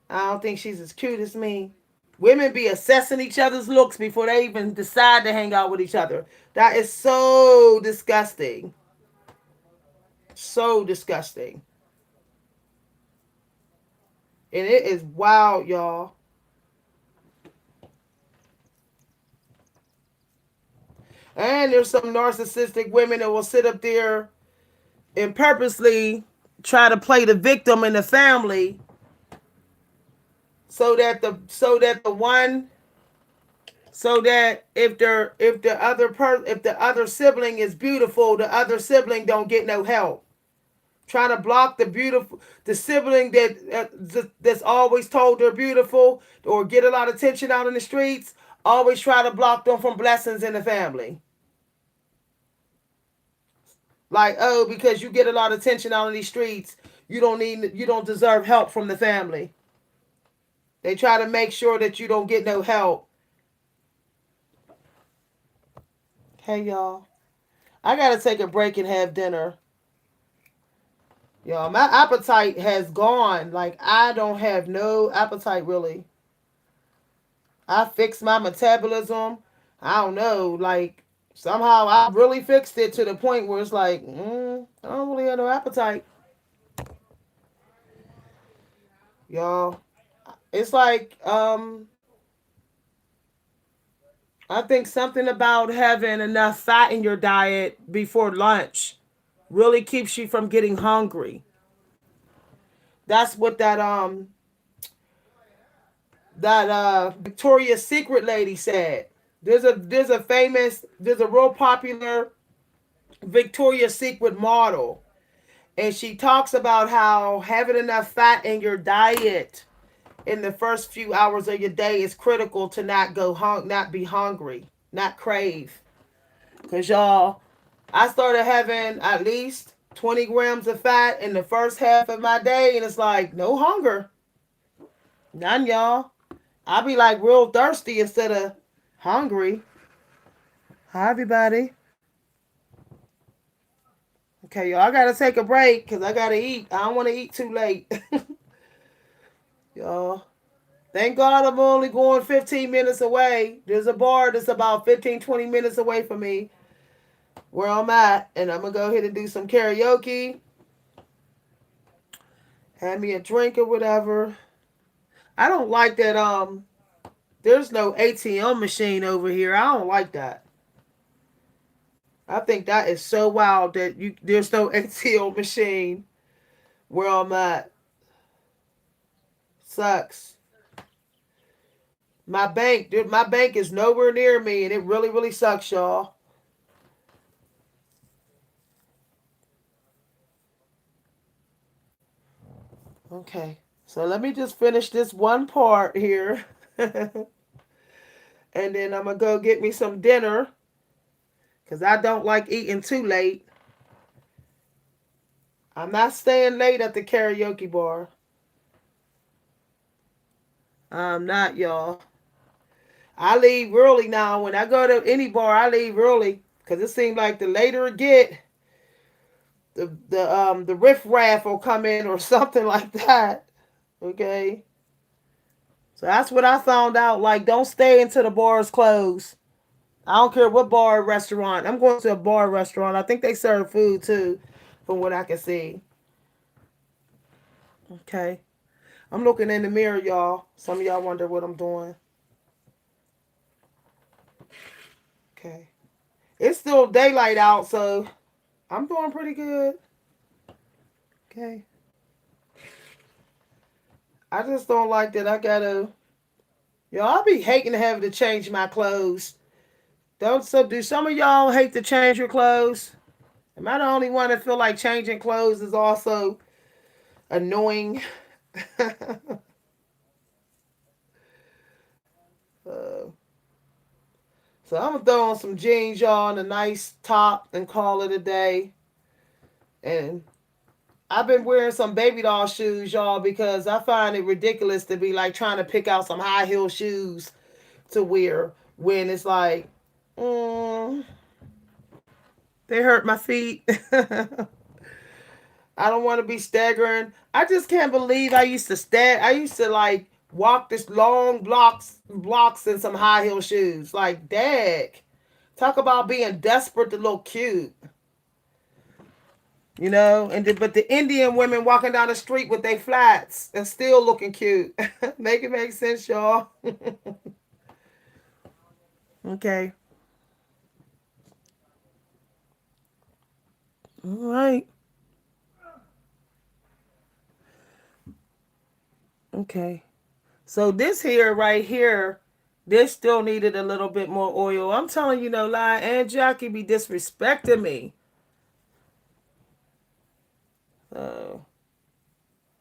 I don't think she's as cute as me. Women be assessing each other's looks before they even decide to hang out with each other. That is so disgusting. So disgusting. And it is wild, y'all. And there's some narcissistic women that will sit up there and purposely try to play the victim in the family so that if the other sibling is beautiful, the other sibling don't get no help. Trying to block the sibling that's always told they're beautiful or get a lot of attention out in the streets, always try to block them from blessings in the family. Like, oh, because you get a lot of attention out in these streets, you don't deserve help from the family. They try to make sure that you don't get no help. Hey, y'all. I got to take a break and have dinner. Y'all, my appetite has gone. Like, I don't have no appetite, really. I fixed my metabolism. I don't know. Like, somehow I really fixed it to the point where it's like, I don't really have no appetite. Y'all, it's like, I think something about having enough fat in your diet before lunch really keeps you from getting hungry. That's what that Victoria's Secret lady said. There's a real popular Victoria's Secret model, and she talks about how having enough fat in your diet in the first few hours of your day is critical to not be hungry, not crave. Cause y'all, I started having at least 20 grams of fat in the first half of my day, and it's like no hunger, none, y'all. I be like real thirsty instead of hungry. Hi, everybody. Okay, y'all, I gotta take a break because I gotta eat. I don't want to eat too late. Y'all, thank God I'm only going 15 minutes away. There's a bar that's about 15, 20 minutes away from me where I'm at, and I'm gonna go ahead and do some karaoke. Have me a drink or whatever. I don't like that there's no ATM machine over here. I don't like that. I think that is so wild that there's no ATM machine where I'm at. Sucks. My bank is nowhere near me, and it really, really sucks, y'all. Okay, so let me just finish this one part here, and then I'm gonna go get me some dinner, cause I don't like eating too late. I'm not staying late at the karaoke bar. I'm not, y'all. I leave early now. When I go to any bar, I leave early Because it seems like the later it get, the riffraff will come in or something like that. Okay. So that's what I found out. Like, don't stay until the bars close. I don't care what bar or restaurant. I'm going to a bar or restaurant. I think they serve food too, from what I can see. Okay. I'm looking in the mirror, y'all. Some of y'all wonder what I'm doing. Okay. It's still daylight out, so I'm doing pretty good. Okay. I just don't like that I gotta. Y'all, I be hating to have to change my clothes. Don't so do some of y'all hate to change your clothes? Am I the only one that feel like changing clothes is also annoying? uh, so I'm gonna throw on some jeans, y'all, and a nice top and call it a day. And I've been wearing some baby doll shoes, y'all, because I find it ridiculous to be like trying to pick out some high heel shoes to wear when it's like, mm, they hurt my feet. I don't want to be staggering. I just can't believe I used to I used to like walk this long blocks in some high heel shoes. Like, dag. Talk about being desperate to look cute. You know, but the Indian women walking down the street with their flats and still looking cute. Make it make sense, y'all. Okay. All right. Okay. So this here, right here, this still needed a little bit more oil. I'm telling you no lie, Aunt Jackie be disrespecting me. So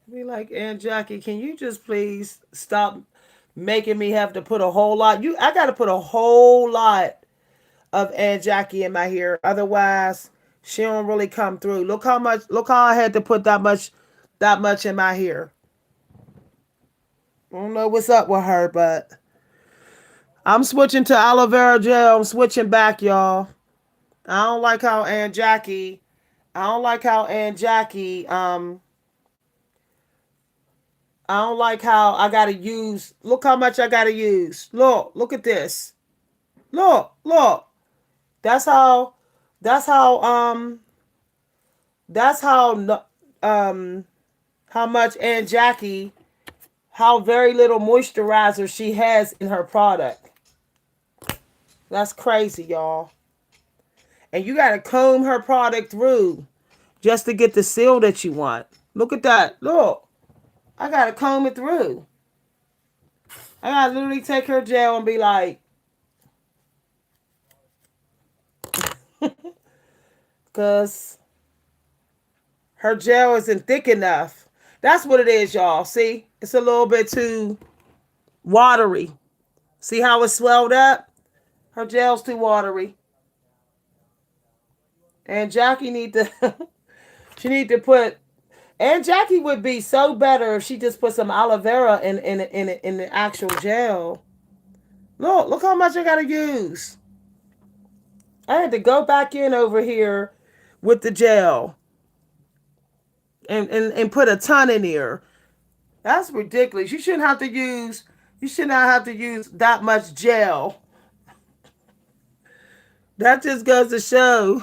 be like, Aunt Jackie, can you just please stop making me have to put a whole lot? I gotta put a whole lot of Aunt Jackie in my hair. Otherwise, she don't really come through. Look how I had to put that much in my hair. I don't know what's up with her, but I'm switching to aloe vera gel. I'm switching back, y'all. I don't like how Aunt Jackie. I don't like how Aunt Jackie. I don't like how I gotta use. Look how much I gotta use. Look at this. Look. That's how. That's how. That's Um. How much Aunt Jackie. How very little moisturizer she has in her product. That's crazy, y'all. And you gotta comb her product through just to get the seal that you want. Look at that. Look. I gotta comb it through. I gotta literally take her gel and be like, because her gel isn't thick enough. That's what it is, y'all. See? It's a little bit too watery. See how it's swelled up? Her gel's too watery. And Jackie need to she need to put and Jackie would be so better if she just put some aloe vera in the actual gel. Look how much I gotta use. I had to go back in over here with the gel and put a ton in here. That's ridiculous. You should not have to use that much gel. That just goes to show.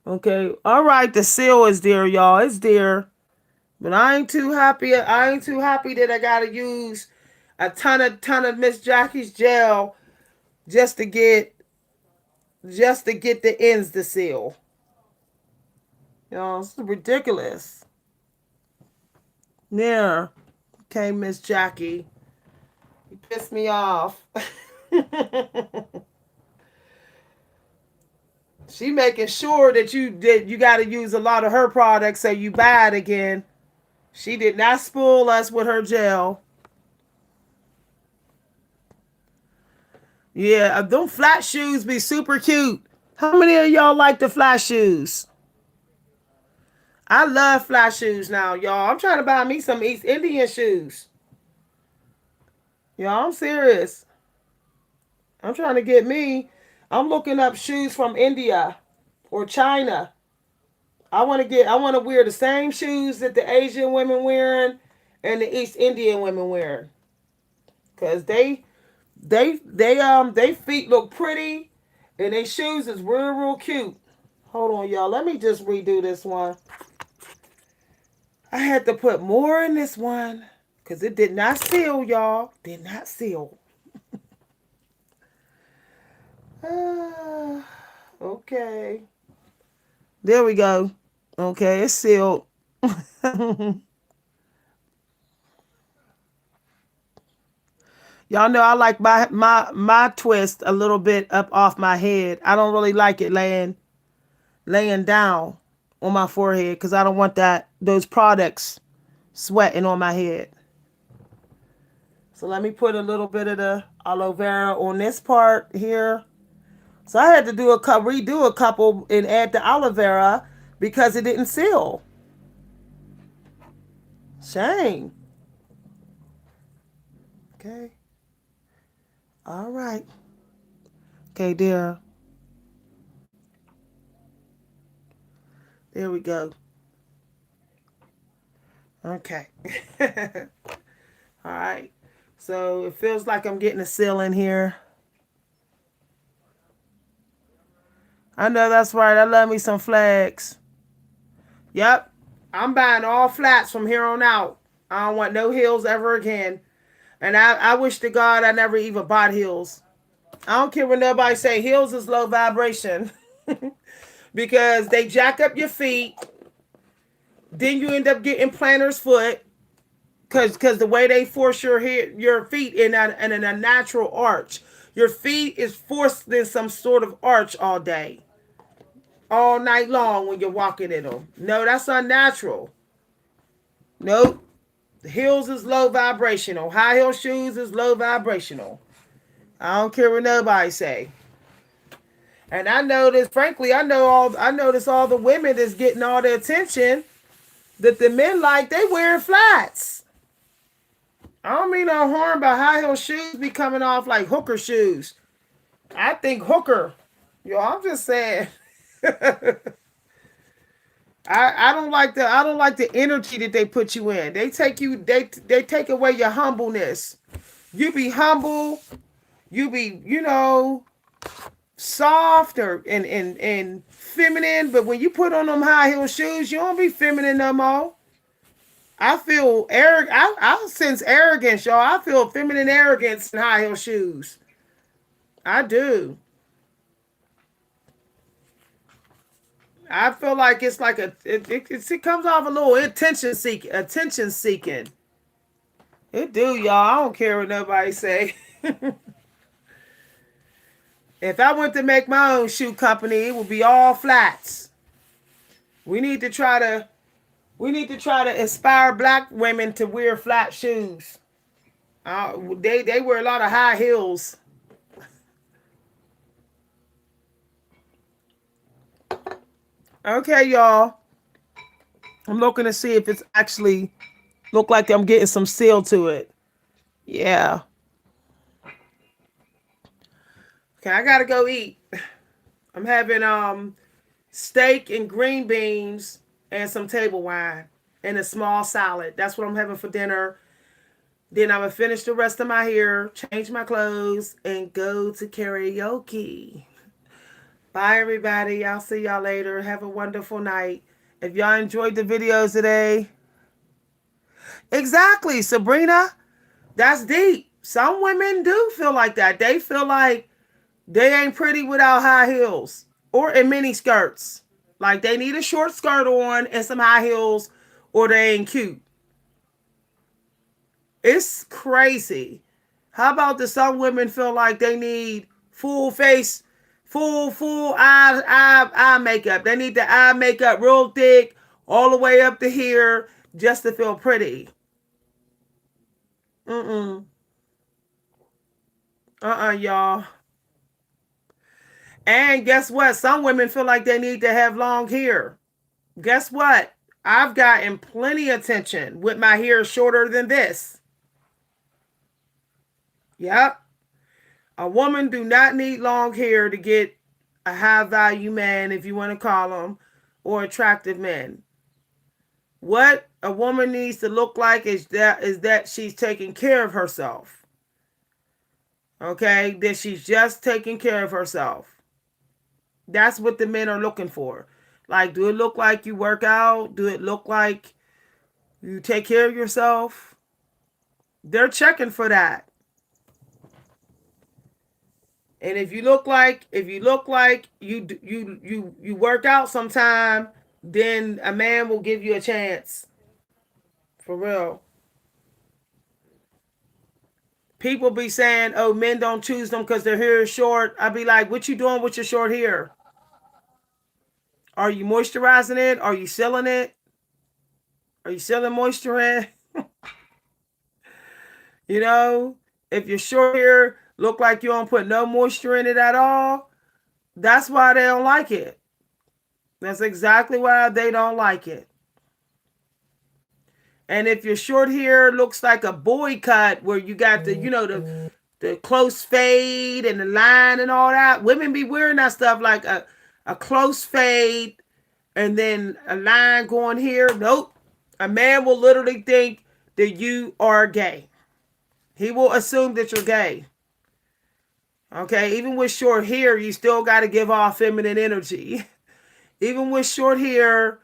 Okay. All right, the seal is there, y'all. It's there. But I ain't too happy. I ain't too happy that I gotta use a ton of Miss Jackie's gel just to get the ends to seal. You know, it's ridiculous. Yeah. Okay, Miss Jackie. You pissed me off. She making sure that you got to use a lot of her products so you buy it again. She did not spoil us with her gel. Yeah, them flat shoes be super cute. How many of y'all like the flat shoes? I love flat shoes now, y'all. I'm trying to buy me some East Indian shoes. Y'all, I'm serious. I'm trying to get me. I'm looking up shoes from India or China. I want to wear the same shoes that the Asian women wearing and the East Indian women wearing. Cause they feet look pretty and their shoes is real cute. Hold on, y'all. Let me just redo this one. I had to put more in this one because it did not seal, y'all. Did not seal. Okay. There we go. Okay, it's sealed. Y'all know I like my twist a little bit up off my head. I don't really like it laying down on my forehead because I don't want those products sweating on my head. So let me put a little bit of the aloe vera on this part here. So I had to redo a couple and add the aloe vera because it didn't seal. Shame. Okay. All right. Okay, dear. There we go. Okay. All right. So it feels like I'm getting a seal in here. I know that's right. I love me some flags. Yep. I'm buying all flats from here on out. I don't want no heels ever again. And I wish to God I never even bought heels. I don't care when nobody say heels is low vibration. Because they jack up your feet. Then you end up getting plantar's foot. Because the way they force your feet in a natural arch. Your feet is forced in some sort of arch all day. All night long when you're walking in them. No, that's unnatural. Nope. The heels is low vibrational. High heel shoes is low vibrational. I don't care what nobody say. And I notice, frankly, I notice all the women that's getting all the attention that the men like, they wearing flats. I don't mean no harm, but high heel shoes be coming off like hooker shoes. I think hooker. Yo, I'm just saying. I don't like the energy that they put you in. They take away your humbleness. You be humble, you be, soft or and feminine, but when you put on them high heel shoes, you don't be feminine no more. I feel arrogant. I sense arrogance, y'all. I feel feminine arrogance in high heel shoes. I do. I feel like it's like it comes off a little attention seeking. It do, y'all. I don't care what nobody say. If I went to make my own shoe company, it would be all flats. We need to try to inspire black women to wear flat shoes. They wear a lot of high heels. Okay, y'all. I'm looking to see if it's actually look like I'm getting some seal to it. Yeah. Okay, I gotta go eat. I'm having steak and green beans and some table wine and a small salad. That's what I'm having for dinner. Then I'm gonna finish the rest of my hair, change my clothes, and go to karaoke. Bye, everybody. I'll see y'all later. Have a wonderful night. If y'all enjoyed the videos today, exactly, Sabrina. That's deep. Some women do feel like that. They feel like they ain't pretty without high heels or in mini skirts. Like they need a short skirt on and some high heels or they ain't cute. It's crazy. How about the some women feel like they need full face, full eye makeup. They need the eye makeup real thick all the way up to here just to feel pretty. Mm-mm. Y'all. And guess what? Some women feel like they need to have long hair. Guess what? I've gotten plenty of attention with my hair shorter than this. Yep. A woman do not need long hair to get a high value man, if you want to call them, or attractive men. What a woman needs to look like is that she's taking care of herself. Okay, that she's just taking care of herself. That's what the men are looking for. Like, do it look like you work out? Do it look like you take care of yourself? They're checking for that. And if you look like you work out sometime, then a man will give you a chance. For real. People be saying, "Oh, men don't choose them because their hair is short." I be like, "What you doing with your short hair? Are you moisturizing it? Are you sealing it? Are you sealing moisture in?" You know, if your short hair look like you don't put no moisture in it at all, that's why they don't like it. That's exactly why they don't like it. And if your short hair looks like a boy cut, where you got the close fade and the line and all that, women be wearing that stuff like a close fade and then a line going here. Nope. A man will literally think that you are gay. He will assume that you're gay. Okay, even with short hair, you still got to give off feminine energy. Even with short hair,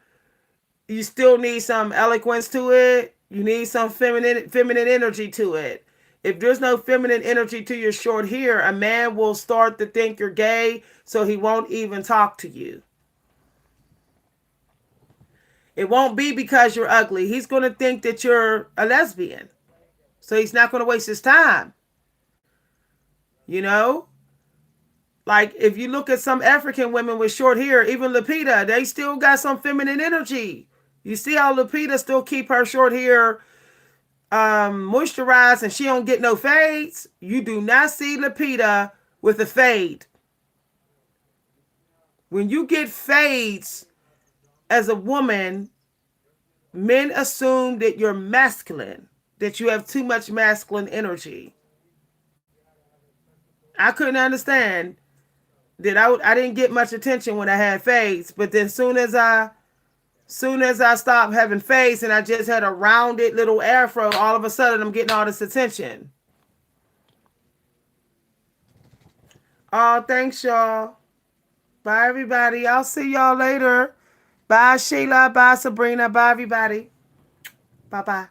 you still need some eloquence to it. You need some feminine energy to it. If there's no feminine energy to your short hair, a man will start to think you're gay, so he won't even talk to you. It won't be because you're ugly. He's going to think that you're a lesbian. So he's not going to waste his time. You know? Like, if you look at some African women with short hair, even Lupita, they still got some feminine energy. You see how Lupita still keep her short hair moisturized and she don't get no fades? You do not see Lupita with a fade. When you get fades as a woman, men assume that you're masculine, that you have too much masculine energy. I couldn't understand that I didn't get much attention when I had fades, but then soon as I stopped having fades and I just had a rounded little afro, all of a sudden I'm getting all this attention. Oh, thanks y'all. Bye everybody. I'll see y'all later. Bye Sheila. Bye Sabrina. Bye everybody. Bye bye.